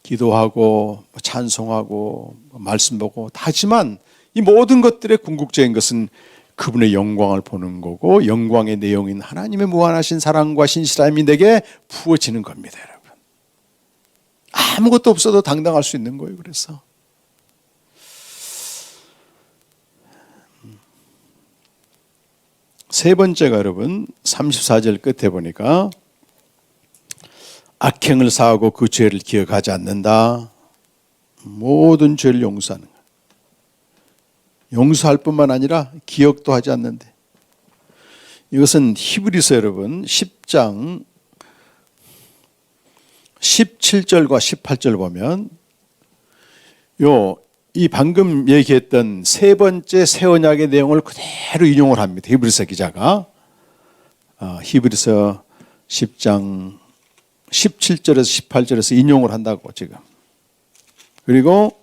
기도하고 찬송하고 말씀 보고 다 하지만 이 모든 것들의 궁극적인 것은 그분의 영광을 보는 거고 영광의 내용인 하나님의 무한하신 사랑과 신실함이 내게 부어지는 겁니다, 여러분. 아무것도 없어도 당당할 수 있는 거예요. 그래서 세 번째가 여러분 34절 끝에 보니까 악행을 사하고 그 죄를 기억하지 않는다. 모든 죄를 용서하는 거예요. 용서할 뿐만 아니라 기억도 하지 않는데, 이것은 히브리서 여러분 10장 17절과 18절 보면 이 방금 얘기했던 세 번째 새 언약의 내용을 그대로 인용을 합니다. 히브리서 기자가 히브리서 10장 17절에서 18절에서 인용을 한다고 지금. 그리고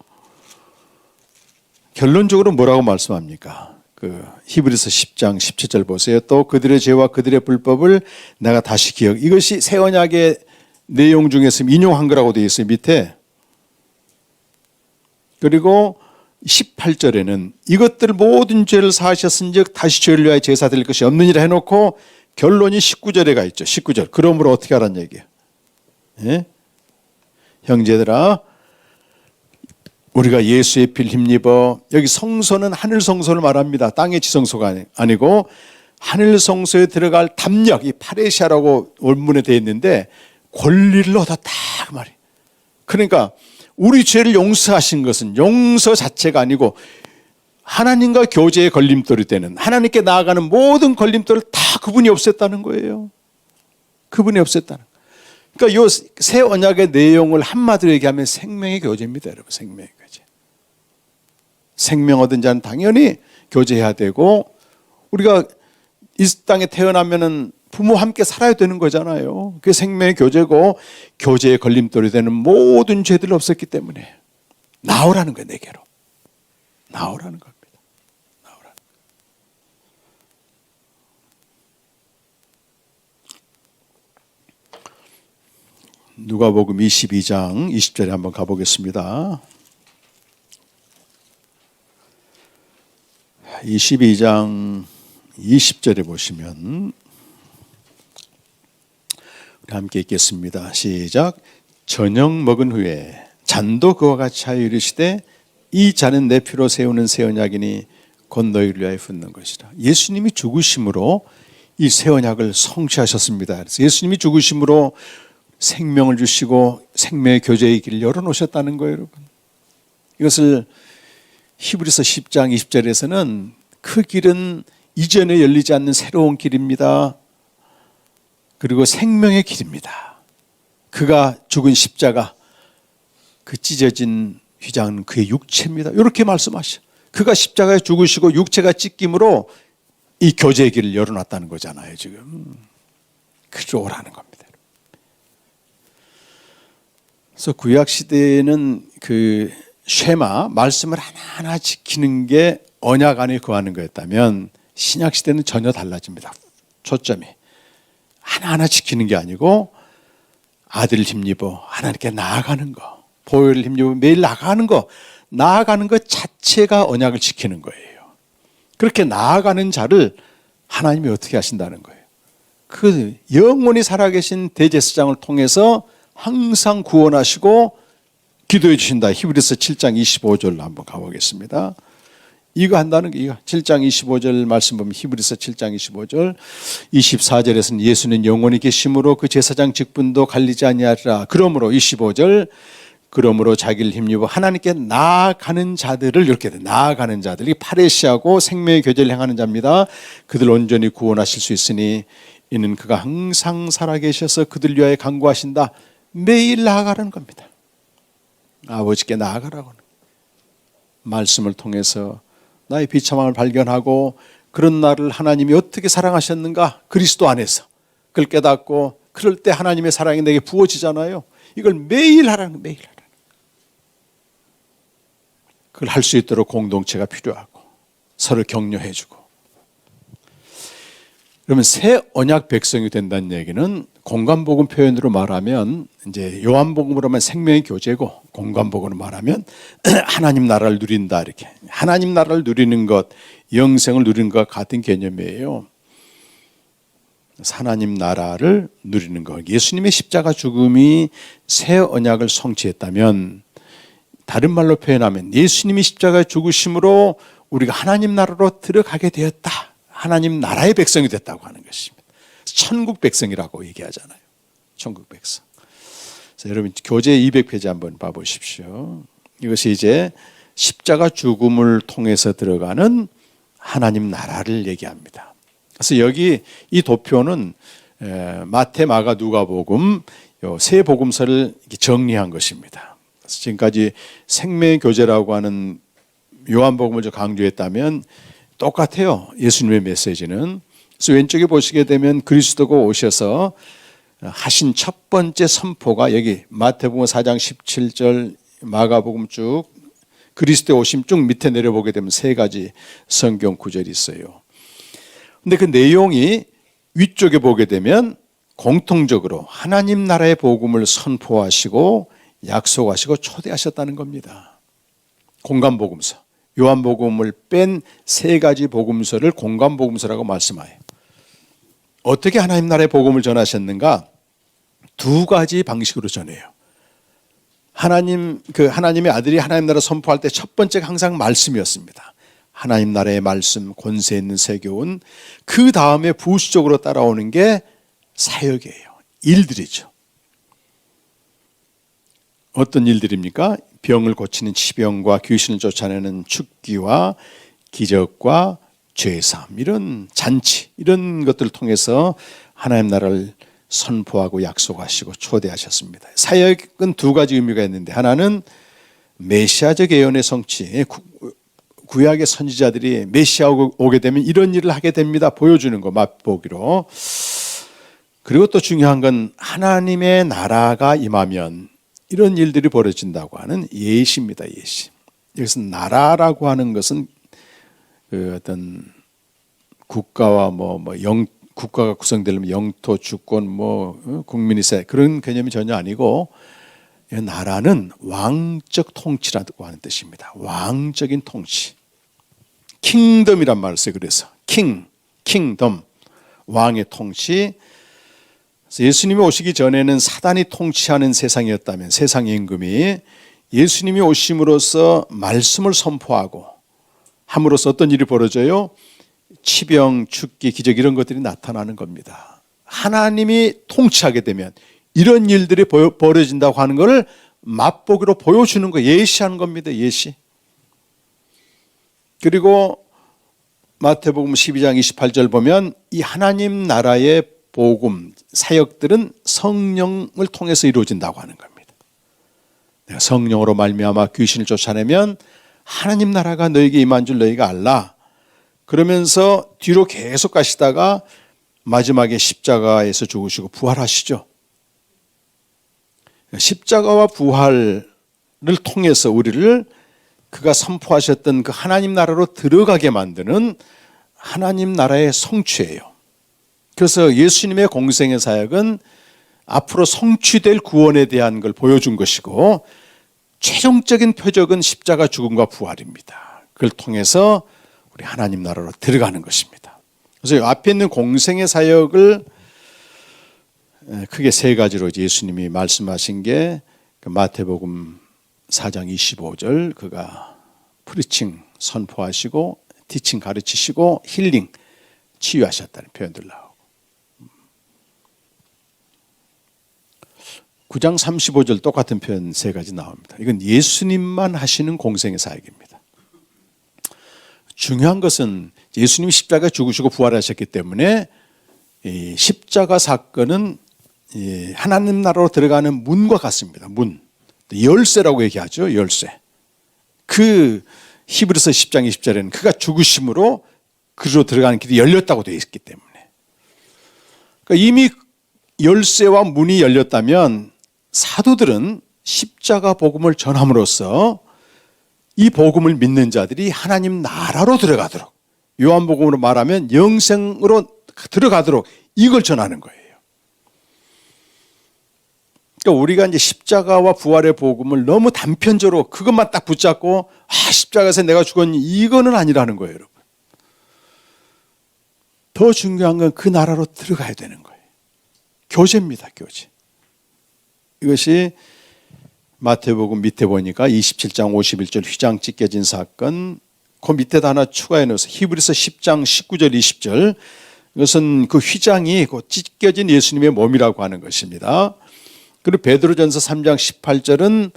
결론적으로 뭐라고 말씀합니까? 그 히브리서 10장 17절 보세요. 또 그들의 죄와 그들의 불법을 내가 다시 기억. 이것이 새 언약의 내용 중에서 인용한 거라고 되어 있어요, 밑에. 그리고 18절에는 이것들 모든 죄를 사하셨은즉 다시 죄를 위하여 제사 드릴 것이 없느니라 해놓고 결론이 19절에 가 있죠. 19절. 그러므로 어떻게 하라는 얘기예요? 예? 형제들아, 우리가 예수의 피를 힘입어, 여기 성소는 하늘 성소를 말합니다. 땅의 지성소가 아니고 하늘 성소에 들어갈 담력, 이 파레시아라고 원문에 되어 있는데 권리를 얻었다 그 말이에요. 그러니까 우리 죄를 용서하신 것은 용서 자체가 아니고 하나님과 교제의 걸림돌이 되는, 하나님께 나아가는 모든 걸림돌을 다 그분이 없앴다는 거예요. 그분이 없앴다는. 그러니까 이 새 언약의 내용을 한마디로 얘기하면 생명의 교제입니다, 여러분. 생명의 교제. 생명 얻은 자는 당연히 교제해야 되고, 우리가 이 땅에 태어나면은 부모와 함께 살아야 되는 거잖아요. 그게 생명의 교제고, 교제의 걸림돌이 되는 모든 죄들이 없었기 때문에 나오라는 거예요, 내게로. 나오라는 겁니다. 나오라는 거예요. 누가복음 22장 20절에 한번 가보겠습니다. 22장 20절에 보시면 우리 함께 읽겠습니다. 시작. 저녁 먹은 후에 잔도 그와 같이 하여 이르시되 이 잔은 내 피로 세우는 새 언약이니 곧 너희를 위하여 붓는 것이라. 예수님이 죽으심으로 이 새 언약을 성취하셨습니다. 그래서 예수님이 죽으심으로 생명을 주시고 생명의 교제의 길을 열어놓으셨다는 거예요, 여러분. 이것을 히브리서 10장 20절에서는 그 길은 이전에 열리지 않는 새로운 길입니다. 그리고 생명의 길입니다. 그가 죽은 십자가, 그 찢어진 휘장은 그의 육체입니다. 이렇게 말씀하셔. 그가 십자가에 죽으시고 육체가 찢김으로 이 교제의 길을 열어놨다는 거잖아요, 지금. 그로 오라는 겁니다. 그래서 구약 시대에는 그 쉐마, 말씀을 하나하나 지키는 게 언약 안에 거하는 거였다면 신약 시대는 전혀 달라집니다. 초점이 하나하나 지키는 게 아니고 아들을 힘입어 하나님께 나아가는 거, 보혈을 힘입어 매일 나아가는 거, 나아가는 것 자체가 언약을 지키는 거예요. 그렇게 나아가는 자를 하나님이 어떻게 하신다는 거예요? 그 영원히 살아계신 대제사장을 통해서 항상 구원하시고 기도해 주신다. 히브리서 7장 25절 한번 가보겠습니다. 이거 한다는 게 이거 7장 25절 말씀 보면 히브리서 7장 25절 24절에서는 예수는 영원히 계심으로 그 제사장 직분도 갈리지 아니하리라. 그러므로 25절 그러므로 자기를 힘입어 하나님께 나아가는 자들을 이렇게 돼. 나아가는 자들이 파레시하고 생명의 교제를 행하는 자입니다. 그들 온전히 구원하실 수 있으니 이는 그가 항상 살아계셔서 그들 위하여 간구하신다. 매일 나아가라는 겁니다. 아버지께 나아가라고. 말씀을 통해서 나의 비참함을 발견하고 그런 나를 하나님이 어떻게 사랑하셨는가 그리스도 안에서 그걸 깨닫고 그럴 때 하나님의 사랑이 내게 부어지잖아요. 이걸 매일 하라는 거예요. 매일 하라는 거예요. 그걸 할 수 있도록 공동체가 필요하고 서로 격려해 주고. 그러면 새 언약 백성이 된다는 얘기는 공관복음 표현으로 말하면 이제 요한복음으로 하면 생명의 교제고 공관복음으로 말하면 하나님 나라를 누린다 이렇게 하나님 나라를 누리는 것 영생을 누리는 것 같은 개념이에요. 하나님 나라를 누리는 것 예수님의 십자가 죽음이 새 언약을 성취했다면 다른 말로 표현하면 예수님이 십자가에 죽으심으로 우리가 하나님 나라로 들어가게 되었다. 하나님 나라의 백성이 됐다고 하는 것입니다. 천국 백성이라고 얘기하잖아요. 천국 백성. 그래서 여러분 교재 200페이지 한번 봐보십시오. 이것이 이제 십자가 죽음을 통해서 들어가는 하나님 나라를 얘기합니다. 그래서 여기 이 도표는 마태, 마가, 누가복음 세 복음서를 정리한 것입니다. 그래서 지금까지 생명의 교제라고 하는 요한복음을 강조했다면 똑같아요. 예수님의 메시지는. 그래서 왼쪽에 보시게 되면 그리스도가 오셔서 하신 첫 번째 선포가 여기 마태복음 4장 17절 마가복음 쭉 그리스도의 오심 쭉 밑에 내려보게 되면 세 가지 성경 구절이 있어요. 근데 그 내용이 위쪽에 보게 되면 공통적으로 하나님 나라의 복음을 선포하시고 약속하시고 초대하셨다는 겁니다. 공관복음서. 요한복음을 뺀 세 가지 복음서를 공관복음서라고 말씀하여요. 어떻게 하나님 나라의 복음을 전하셨는가? 두 가지 방식으로 전해요. 하나님의 아들이 하나님 나라 선포할 때 첫 번째가 항상 말씀이었습니다. 하나님 나라의 말씀, 권세 있는 세교훈. 그 다음에 부수적으로 따라오는 게 사역이에요. 일들이죠. 어떤 일들입니까? 병을 고치는 치병과 귀신을 쫓아내는 축기와 기적과 죄사함 이런 잔치 이런 것들을 통해서 하나님 나라를 선포하고 약속하시고 초대하셨습니다. 사역은 두 가지 의미가 있는데 하나는 메시아적 예언의 성취 구약의 선지자들이 메시아가 오게 되면 이런 일을 하게 됩니다. 보여주는 거 맛보기로. 그리고 또 중요한 건 하나님의 나라가 임하면 이런 일들이 벌어진다고 하는 예시입니다. 예시. 여기서 나라라고 하는 것은 그 어떤 국가와 국가가 구성되려면 영토, 주권, 국민의 세 그런 개념이 전혀 아니고 나라는 왕적 통치라고 하는 뜻입니다. 왕적인 통치. 킹덤이란 말을 써요. 그래서 킹덤, 왕의 통치. 예수님이 오시기 전에는 사단이 통치하는 세상이었다면 세상의 임금이 예수님이 오심으로써 말씀을 선포하고 함으로써 어떤 일이 벌어져요? 치병, 축기, 기적 이런 것들이 나타나는 겁니다. 하나님이 통치하게 되면 이런 일들이 벌어진다고 하는 것을 맛보기로 보여주는 거 예시하는 겁니다. 예시. 그리고 마태복음 12장 28절 보면 이 하나님 나라의 복음, 사역들은 성령을 통해서 이루어진다고 하는 겁니다. 내가 성령으로 말미암아 귀신을 쫓아내면 하나님 나라가 너에게 임한 줄 너희가 알라. 그러면서 뒤로 계속 가시다가 마지막에 십자가에서 죽으시고 부활하시죠. 십자가와 부활을 통해서 우리를 그가 선포하셨던 그 하나님 나라로 들어가게 만드는 하나님 나라의 성취예요. 그래서 예수님의 공생의 사역은 앞으로 성취될 구원에 대한 걸 보여준 것이고 최종적인 표적은 십자가 죽음과 부활입니다. 그걸 통해서 우리 하나님 나라로 들어가는 것입니다. 그래서 앞에 있는 공생의 사역을 크게 세 가지로 예수님이 말씀하신 게 마태복음 4장 25절 그가 프리칭 선포하시고 티칭 가르치시고 힐링 치유하셨다는 표현들 나오고 9장 35절 똑같은 표현 세 가지 나옵니다. 이건 예수님만 하시는 공생의 사역입니다. 중요한 것은 예수님이 십자가에 죽으시고 부활하셨기 때문에 이 십자가 사건은 하나님 나라로 들어가는 문과 같습니다. 문. 열쇠라고 얘기하죠. 열쇠. 그 히브리서 10장 20절에는 그가 죽으심으로 그리로 들어가는 길이 열렸다고 되어 있기 때문에 그러니까 이미 열쇠와 문이 열렸다면 사도들은 십자가 복음을 전함으로써 이 복음을 믿는 자들이 하나님 나라로 들어가도록 요한복음으로 말하면 영생으로 들어가도록 이걸 전하는 거예요. 그러니까 우리가 이제 십자가와 부활의 복음을 너무 단편적으로 그것만 딱 붙잡고 십자가에서 내가 죽었니 이거는 아니라는 거예요, 여러분. 더 중요한 건 그 나라로 들어가야 되는 거예요. 교제입니다, 교제. 이것이 마태복음 밑에 보니까 27장 51절 휘장 찢겨진 사건, 그 밑에다 하나 추가해 넣어서 히브리서 10장 19절 20절, 이것은 그 휘장이 그 찢겨진 예수님의 몸이라고 하는 것입니다. 그리고 베드로전서 3장 18절은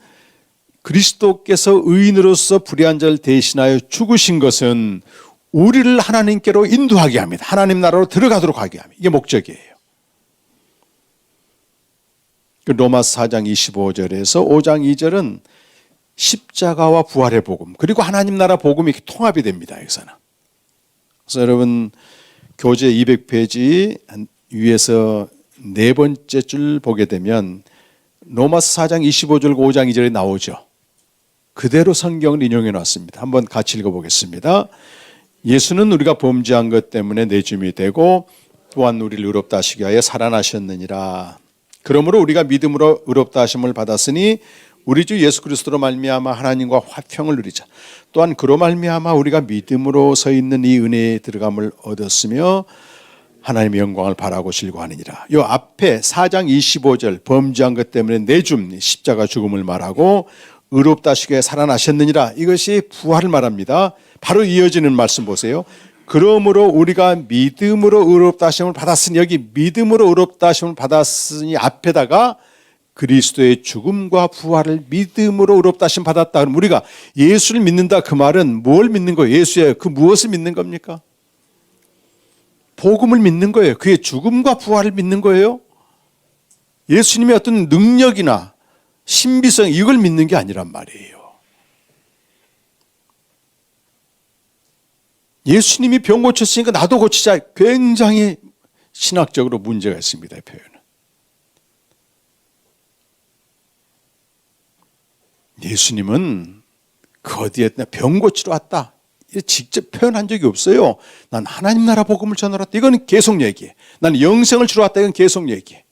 그리스도께서 의인으로서 불의한 자를 대신하여 죽으신 것은 우리를 하나님께로 인도하게 합니다. 하나님 나라로 들어가도록 하게 합니다. 이게 목적이에요. 로마서 4장 25절에서 5장 2절은 십자가와 부활의 복음 그리고 하나님 나라 복음이 통합이 됩니다. 여기서는. 그래서 여러분 교재 200페이지 위에서 네 번째 줄 보게 되면 로마서 4장 25절 5장 2절에 나오죠. 그대로 성경을 인용해 놨습니다. 한번 같이 읽어보겠습니다. 예수는 우리가 범죄한 것 때문에 내줌이 되고 또한 우리를 의롭다 하시기 위하여 살아나셨느니라. 그러므로 우리가 믿음으로 의롭다 하심을 받았으니 우리 주 예수 그리스도로 말미암아 하나님과 화평을 누리자. 또한 그로 말미암아 우리가 믿음으로 서 있는 이 은혜에 들어감을 얻었으며 하나님의 영광을 바라고 즐거워하느니라. 이 앞에 4장 25절 범죄한 것 때문에 내줌 십자가 죽음을 말하고 의롭다 하시기에 살아나셨느니라. 이것이 부활을 말합니다. 바로 이어지는 말씀 보세요. 그러므로 우리가 믿음으로 의롭다 하심을 받았으니, 여기 믿음으로 의롭다 하심을 받았으니 앞에다가 그리스도의 죽음과 부활을 믿음으로 의롭다 하심 받았다. 그럼 우리가 예수를 믿는다 그 말은 뭘 믿는 거예요? 예수의 그 무엇을 믿는 겁니까? 복음을 믿는 거예요. 그의 죽음과 부활을 믿는 거예요. 예수님의 어떤 능력이나 신비성 이걸 믿는 게 아니란 말이에요. 예수님이 병 고쳤으니까 나도 고치자. 굉장히 신학적으로 문제가 있습니다. 이 표현은. 예수님은 그 어디에 병 고치러 왔다. 직접 표현한 적이 없어요. 난 하나님 나라 복음을 전하러 왔다. 이건 계속 얘기해. 난 영생을 주러 왔다. 이건 계속 얘기해.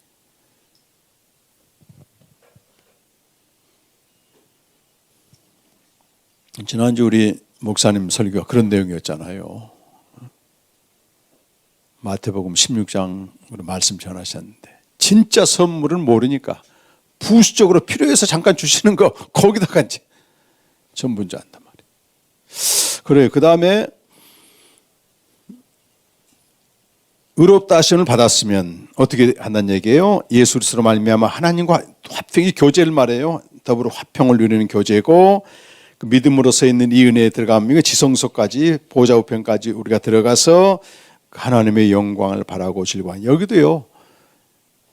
지난주 우리 목사님 설교가 그런 내용이었잖아요. 마태복음 16장으로 말씀 전하셨는데 진짜 선물은 모르니까 부수적으로 필요해서 잠깐 주시는 거 거기다가 이제 전분주 한단 말이에요. 그래요. 그 다음에 의롭다 하심을 받았으면 어떻게 한다는 얘기예요? 예수 그리스도로 말미암아 하나님과 화평이 교제를 말해요. 더불어 화평을 누리는 교제고 그 믿음으로 서 있는 이 은혜에 들어가면 지성소까지 보좌 우편까지 우리가 들어가서 하나님의 영광을 바라고 즐거워하는, 여기도요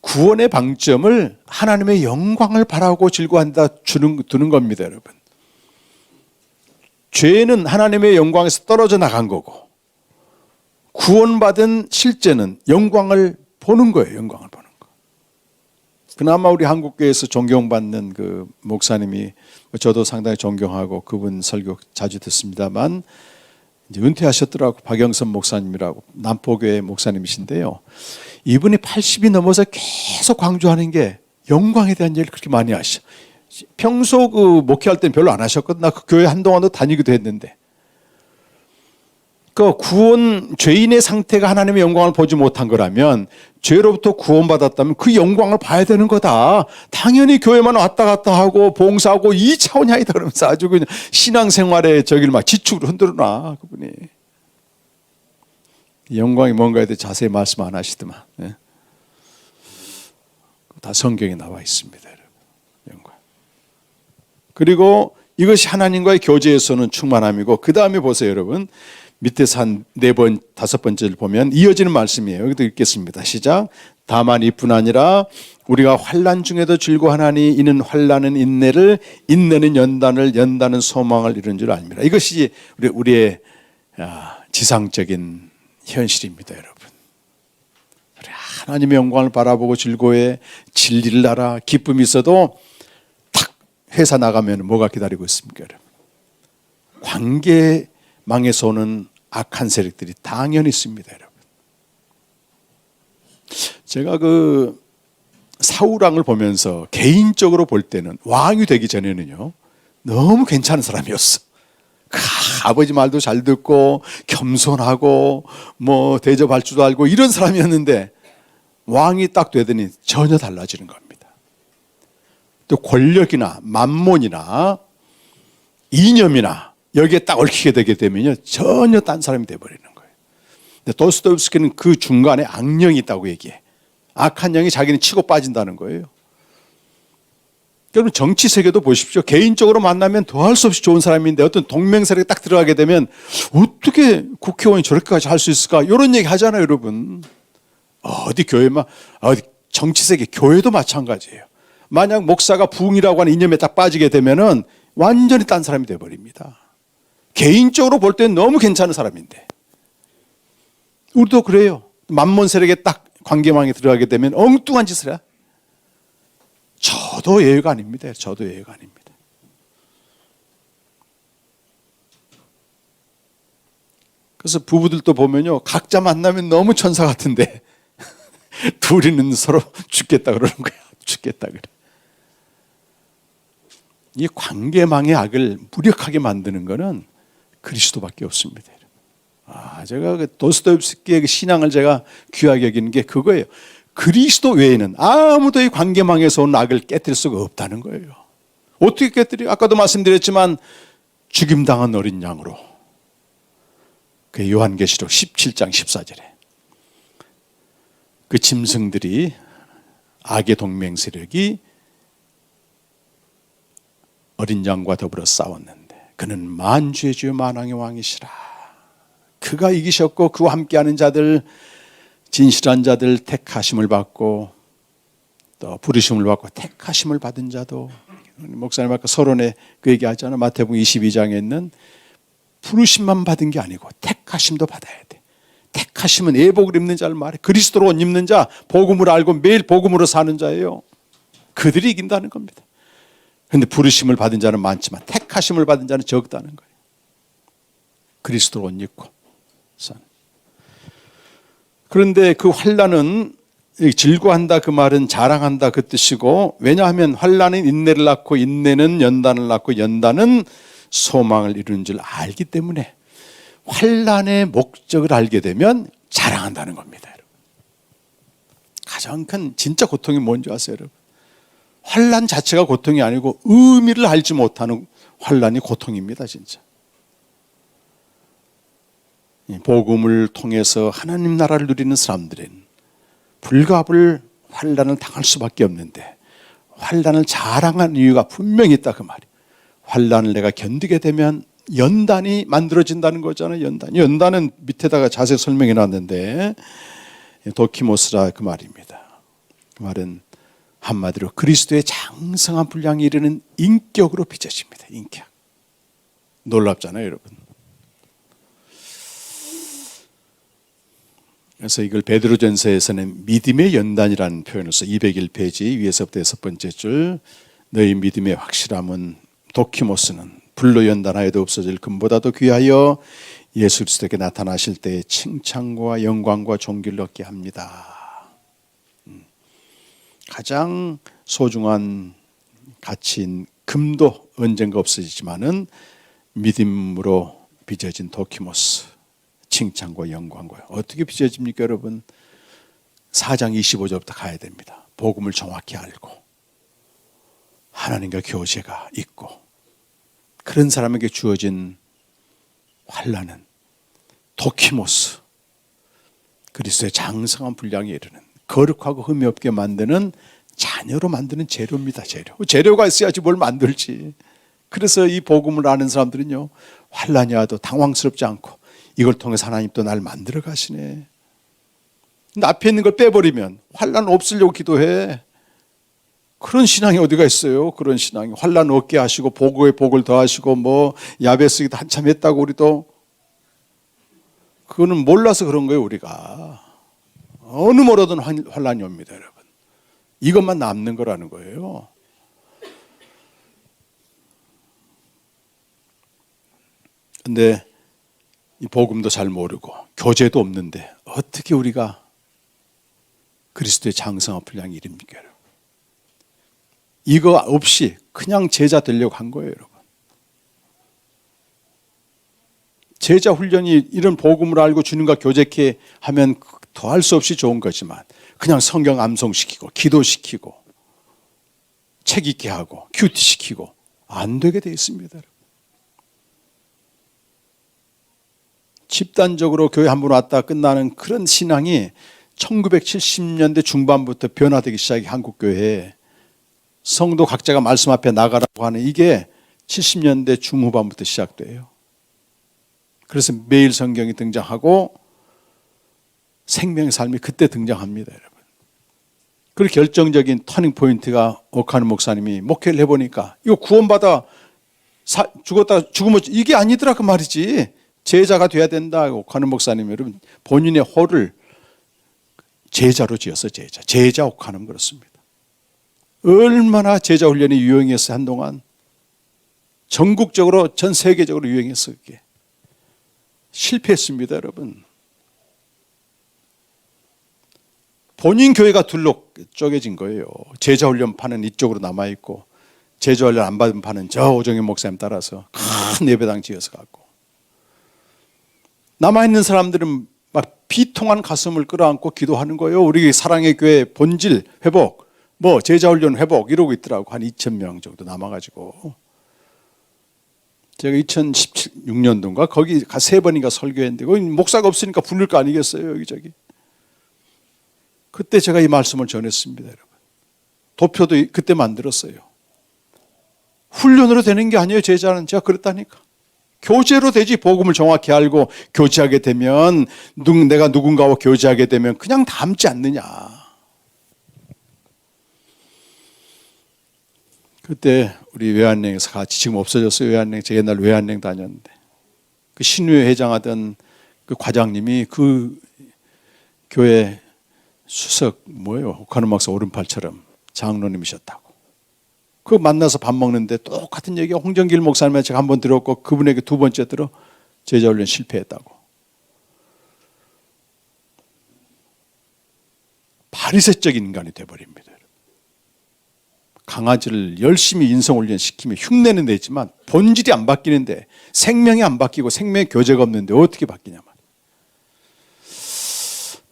구원의 방점을 하나님의 영광을 바라고 즐거워한다 두는 겁니다. 여러분, 죄는 하나님의 영광에서 떨어져 나간 거고 구원받은 실제는 영광을 보는 거예요. 영광을 보는 거. 그나마 우리 한국교회에서 존경받는 그 목사님이, 저도 상당히 존경하고 그분 설교 자주 듣습니다만 이제 은퇴하셨더라고. 박영선 목사님이라고 남포교회 목사님이신데요. 이분이 80이 넘어서 계속 강조하는 게 영광에 대한 얘기를 그렇게 많이 하셔. 평소 그 목회할 때는 별로 안 하셨거든. 나 그 교회 한동안도 다니기도 했는데. 그 구원, 죄인의 상태가 하나님의 영광을 보지 못한 거라면, 죄로부터 구원받았다면 그 영광을 봐야 되는 거다. 당연히 교회만 왔다 갔다 하고 봉사하고 이 차원이 아니다 그러면서 아주 그냥 신앙생활에 저기를 막 지축으로 흔들어 놔, 그분이. 영광이 뭔가에 대해 자세히 말씀 안 하시더만. 네. 다 성경에 나와 있습니다, 여러분. 영광. 그리고 이것이 하나님과의 교제에서는 충만함이고, 그 다음에 보세요, 여러분. 밑에서 한 4번, 5번째를 보면 이어지는 말씀이에요. 여기도 읽겠습니다. 시작. 다만 이뿐 아니라 우리가 환난 중에도 즐거워하나니 이는 환난은 인내를, 인내는 연단을, 연단은 소망을 이룬 줄 압니다. 이것이 우리의 지상적인 현실입니다, 여러분. 하나님의 영광을 바라보고 즐거워해, 진리를 알아, 기쁨이 있어도 탁 회사 나가면 뭐가 기다리고 있습니까, 여러분? 관계망에서 오는 악한 세력들이 당연히 있습니다, 여러분. 제가 그 사울왕을 보면서 개인적으로 볼 때는 왕이 되기 전에는요 너무 괜찮은 사람이었어. 아버지 말도 잘 듣고 겸손하고 뭐 대접할 줄도 알고 이런 사람이었는데 왕이 딱 되더니 전혀 달라지는 겁니다. 또 권력이나 만몬이나 이념이나 여기에 딱 얽히게 되게 되면요 전혀 딴 사람이 돼버리는 거예요. 근데 도스토옙스키는 그 중간에 악령이 있다고 얘기해. 악한 영이 자기는 치고 빠진다는 거예요. 여러분 정치 세계도 보십시오. 개인적으로 만나면 더할 수 없이 좋은 사람인데 어떤 동맹 세력에 딱 들어가게 되면 어떻게 국회의원이 저렇게까지 할 수 있을까? 이런 얘기 하잖아요, 여러분. 어디 교회만 어디 정치 세계 교회도 마찬가지예요. 만약 목사가 부흥이라고 하는 이념에 딱 빠지게 되면은 완전히 딴 사람이 돼 버립니다. 개인적으로 볼 때는 너무 괜찮은 사람인데 우리도 그래요. 만몬 세력에 딱 관계망에 들어가게 되면 엉뚱한 짓을 해. 저도 예외가 아닙니다. 저도 예외가 아닙니다. 그래서 부부들도 보면요 각자 만나면 너무 천사 같은데 둘이는 서로 죽겠다 그러는 거야. 죽겠다 그래. 이 관계망의 악을 무력하게 만드는 것은 그리스도밖에 없습니다. 제가 그 도스토옙스키의 그 신앙을 제가 귀하게 여기는 게 그거예요. 그리스도 외에는 아무도 이 관계망에서 온 악을 깨뜨릴 수가 없다는 거예요. 어떻게 깨뜨려요? 아까도 말씀드렸지만 죽임당한 어린 양으로. 그 요한계시록 17장 14절에 그 짐승들이 악의 동맹 세력이 어린 양과 더불어 싸웠는데 그는 만주의 주 만왕의 왕이시라. 그가 이기셨고 그와 함께하는 자들 진실한 자들 택하심을 받고 또 부르심을 받고 택하심을 받은 자도 목사님 아까 서론에 그 얘기하잖아요. 마태복음 22장에 있는 부르심만 받은 게 아니고 택하심도 받아야 돼. 택하심은 예복을 입는 자를 말해. 그리스도로 옷 입는 자, 복음을 알고 매일 복음으로 사는 자예요. 그들이 이긴다는 겁니다. 그런데 부르심을 받은 자는 많지만 택하심을 받은 자는 적다는 거예요. 그리스도로 옷 입고 사는. 그런데 그 환난은 즐거워한다 그 말은 자랑한다 그 뜻이고 왜냐하면 환난은 인내를 낳고 인내는 연단을 낳고 연단은 소망을 이루는 줄 알기 때문에 환난의 목적을 알게 되면 자랑한다는 겁니다. 여러분. 가장 큰 진짜 고통이 뭔지 아세요? 여러분? 환난 자체가 고통이 아니고 의미를 알지 못하는 환난이 고통입니다. 진짜. 복음을 통해서 하나님 나라를 누리는 사람들은 불가불 환난을 당할 수밖에 없는데 환난을 자랑한 이유가 분명히 있다 그 말이에요. 환난을 내가 견디게 되면 연단이 만들어진다는 거잖아요. 연단은 밑에다가 자세히 설명해 놨는데 도키모스라 그 말입니다. 그 말은 한마디로 그리스도의 장성한 분량이 이르는 인격으로 빚어집니다. 인격. 놀랍잖아요, 여러분. 그래서 이걸 베드로전서에서는 믿음의 연단이라는 표현을 써 201페이지 위에서부터 6번째 줄 너희 믿음의 확실함은 도키모스는 불로 연단하여도 없어질 금보다도 귀하여 예수 그리스도께 나타나실 때의 칭찬과 영광과 존귀를 얻게 합니다. 가장 소중한 가치인 금도 언젠가 없어지지만은 믿음으로 빚어진 도키모스 칭찬과 영광과 어떻게 빚어집니까 여러분? 4장 25절부터 가야 됩니다. 복음을 정확히 알고 하나님과 교제가 있고 그런 사람에게 주어진 환난은 도키모스 그리스도의 장성한 분량에 이르는 거룩하고 흠이 없게 만드는 자녀로 만드는 재료입니다. 재료가 있어야지 뭘 만들지. 그래서 이 복음을 아는 사람들은요 환난이 와도 당황스럽지 않고 이걸 통해서 하나님 또 날 만들어 가시네. 근데 앞에 있는 걸 빼버리면 환난 없으려고 기도해. 그런 신앙이 어디가 있어요? 그런 신앙이 환난 없게 하시고 복의 복을 더하시고 뭐 야베스기도 한참 했다고 우리도 그거는 몰라서 그런 거예요. 우리가 어느 뭐라든 환난이 옵니다, 여러분. 이것만 남는 거라는 거예요. 근데 이 복음도 잘 모르고 교제도 없는데 어떻게 우리가 그리스도의 장성한 분량이 이릅니까? 이거 없이 그냥 제자 되려고 한 거예요, 여러분. 제자 훈련이 이런 복음을 알고 주님과 교제케 하면 더할 수 없이 좋은 거지만 그냥 성경 암송시키고 기도시키고 책 읽게 하고 큐티시키고 안 되게 돼 있습니다, 여러분. 집단적으로 교회 한 번 왔다 끝나는 그런 신앙이 1970년대 중반부터 변화되기 시작해 한국교회에 성도 각자가 말씀 앞에 나가라고 하는 이게 70년대 중후반부터 시작돼요. 그래서 매일 성경이 등장하고 생명의 삶이 그때 등장합니다, 여러분. 그리고 결정적인 터닝 포인트가 오카노 목사님이 목회를 해보니까 이거 구원받아 죽었다 죽으면 이게 아니더라 그 말이지. 제자가 돼야 된다. 오카노 목사님 여러분 본인의 호를 제자로 지었어. 제자 오카노 그렇습니다. 얼마나 제자 훈련이 유행했어 한동안. 전국적으로 전 세계적으로 유행했어 그게. 실패했습니다, 여러분. 본인 교회가 둘로 쪼개진 거예요. 제자 훈련 파는 이쪽으로 남아 있고 제자 훈련 안 받은 파는 저 오정현 목사님 따라서 큰 예배당 지어서 갖고 남아 있는 사람들은 막 비통한 가슴을 끌어안고 기도하는 거예요. 우리 사랑의 교회 본질 회복, 뭐 제자 훈련 회복 이러고 있더라고. 한 2,000명 정도 남아가지고. 제가 2016년도인가 거기 3번인가 설교했는데 거기 목사가 없으니까 부를 거 아니겠어요 여기저기. 그때 제가 이 말씀을 전했습니다, 여러분. 도표도 그때 만들었어요. 훈련으로 되는 게 아니에요, 제자는. 제가 그랬다니까. 교제로 되지. 복음을 정확히 알고 교제하게 되면 내가 누군가와 교제하게 되면 그냥 닮지 않느냐. 그때 우리 외환은행에서 같이 지금 없어졌어요. 외환은행. 제가 옛날 외환은행 다녔는데 그 신우회 회장하던 그 과장님이 그 교회 수석 오카노 목사 오른팔처럼 장로님이셨다고. 그 만나서 밥 먹는데 똑같은 얘기가 홍정길 목사님한테 제가 한 번 들었고 그분에게 2번째 들어 제자 훈련 실패했다고. 바리새적인 인간이 돼버립니다. 강아지를 열심히 인성훈련 시키면 흉내는 내지만 본질이 안 바뀌는데 생명이 안 바뀌고 생명의 교제가 없는데 어떻게 바뀌냐 말이에요.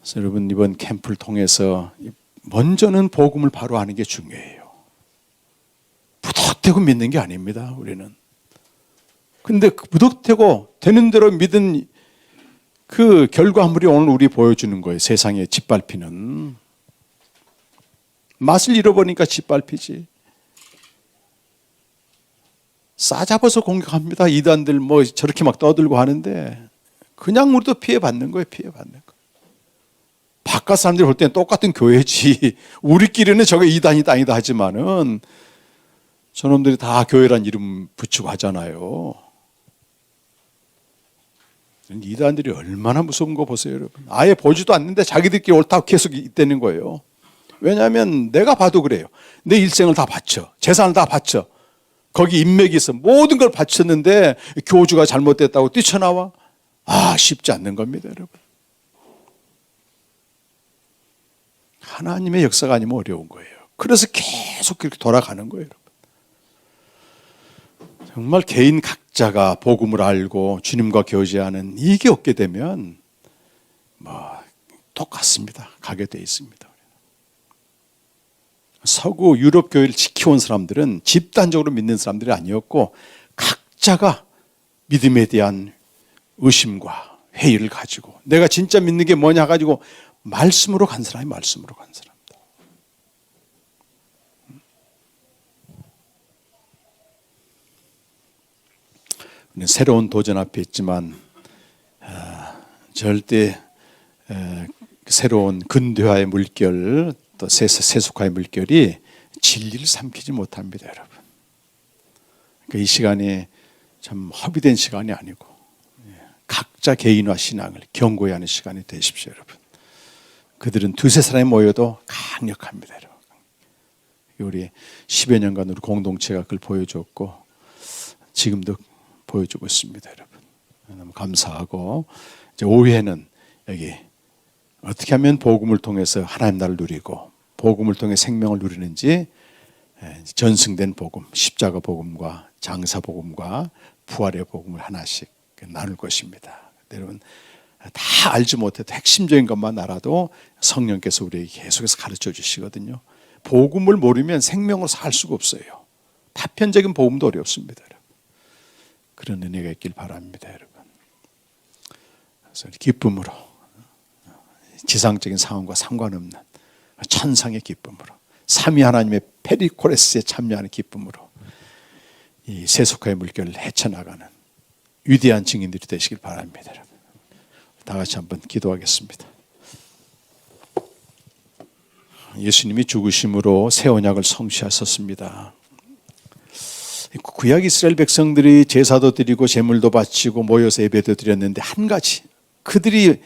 그래서 여러분 이번 캠프를 통해서 먼저는 복음을 바로 아는 게 중요해요. 무턱대고 믿는 게 아닙니다, 우리는. 근데 무턱대고 되는 대로 믿은 그 결과물이 오늘 우리 보여주는 거예요. 세상에 짓밟히는. 맛을 잃어버리니까 짓밟히지. 싸잡아서 공격합니다. 이단들 뭐 저렇게 막 떠들고 하는데 그냥 우리도 피해받는 거예요. 피해받는 거. 바깥 사람들이 볼 때는 똑같은 교회지. 우리끼리는 저게 이단이다 아니다 하지만은 저놈들이 다 교회란 이름 붙이고 하잖아요. 이단들이 얼마나 무서운 거 보세요, 여러분. 아예 보지도 않는데 자기들끼리 옳다고 계속 있다는 거예요. 왜냐하면 내가 봐도 그래요. 내 일생을 다 바쳐. 재산을 다 바쳐. 거기 인맥이 있어. 모든 걸 바쳤는데 교주가 잘못됐다고 뛰쳐나와? 쉽지 않는 겁니다, 여러분. 하나님의 역사가 아니면 어려운 거예요. 그래서 계속 그렇게 돌아가는 거예요, 여러분. 정말 개인 각자가 복음을 알고 주님과 교제하는 이게 없게 되면 똑같습니다. 가게 돼 있습니다. 서구 유럽 교회를 지켜온 사람들은 집단적으로 믿는 사람들이 아니었고 각자가 믿음에 대한 의심과 회의를 가지고 내가 진짜 믿는 게 뭐냐 가지고 말씀으로 간 사람이 말씀으로 간 사람이다. 새로운 도전 앞에 있지만 절대 새로운 근대화의 물결 또 세속화의 물결이 진리를 삼키지 못합니다, 여러분. 그러니까 이 시간이 참 허비된 시간이 아니고 각자 개인화 신앙을 견고히 하는 시간이 되십시오, 여러분. 그들은 2-3사람이 모여도 강력합니다, 여러분. 우리 10여 년간 우리 공동체가 그걸 보여줬고 지금도 보여주고 있습니다, 여러분. 너무 감사하고 이제 오후에는 여기 어떻게 하면 복음을 통해서 하나님 나라를 누리고 복음을 통해 생명을 누리는지 전승된 복음, 십자가 복음과 장사 복음과 부활의 복음을 하나씩 나눌 것입니다. 여러분 다 알지 못해도 핵심적인 것만 알아도 성령께서 우리에게 계속해서 가르쳐 주시거든요. 복음을 모르면 생명으로 살 수가 없어요. 파편적인 복음도 어렵습니다. 여러분. 그런 은혜가 있길 바랍니다. 여러분. 그래서 기쁨으로 지상적인 상황과 상관없는 천상의 기쁨으로 삼위 하나님의 페리코레스에 참여하는 기쁨으로 이 세속화의 물결을 헤쳐나가는 위대한 증인들이 되시길 바랍니다. 여러분. 다 같이 한번 기도하겠습니다. 예수님이 죽으심으로 새 언약을 성취하셨습니다. 구약 이스라엘 백성들이 제사도 드리고 제물도 바치고 모여서 예배도 드렸는데 한 가지, 그들이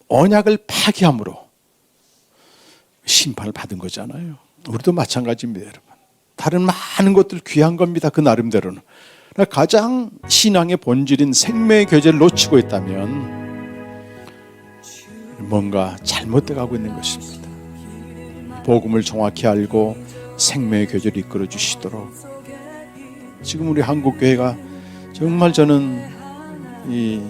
언약을 파기함으로 심판을 받은 거잖아요. 우리도 마찬가지입니다, 여러분. 다른 많은 것들 귀한 겁니다, 그 나름대로는. 가장 신앙의 본질인 생명의 교제를 놓치고 있다면 뭔가 잘못돼 가고 있는 것입니다. 복음을 정확히 알고 생명의 교제를 이끌어 주시도록 지금 우리 한국교회가 정말 저는 이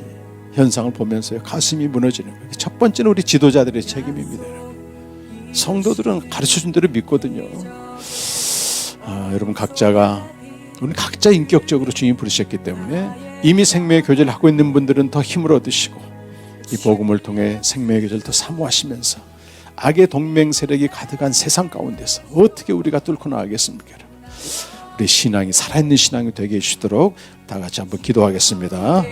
현상을 보면서 가슴이 무너지는 거예요. 첫 번째는 우리 지도자들의 책임입니다. 성도들은 가르쳐준 대로 믿거든요. 여러분 우리 각자 인격적으로 주님 부르셨기 때문에 이미 생명의 교제를 하고 있는 분들은 더 힘을 얻으시고 이 복음을 통해 생명의 교제를 더 사모하시면서 악의 동맹 세력이 가득한 세상 가운데서 어떻게 우리가 뚫고 나가겠습니까? 여러분. 우리 신앙이 살아있는 신앙이 되게 해주시도록 다 같이 한번 기도하겠습니다.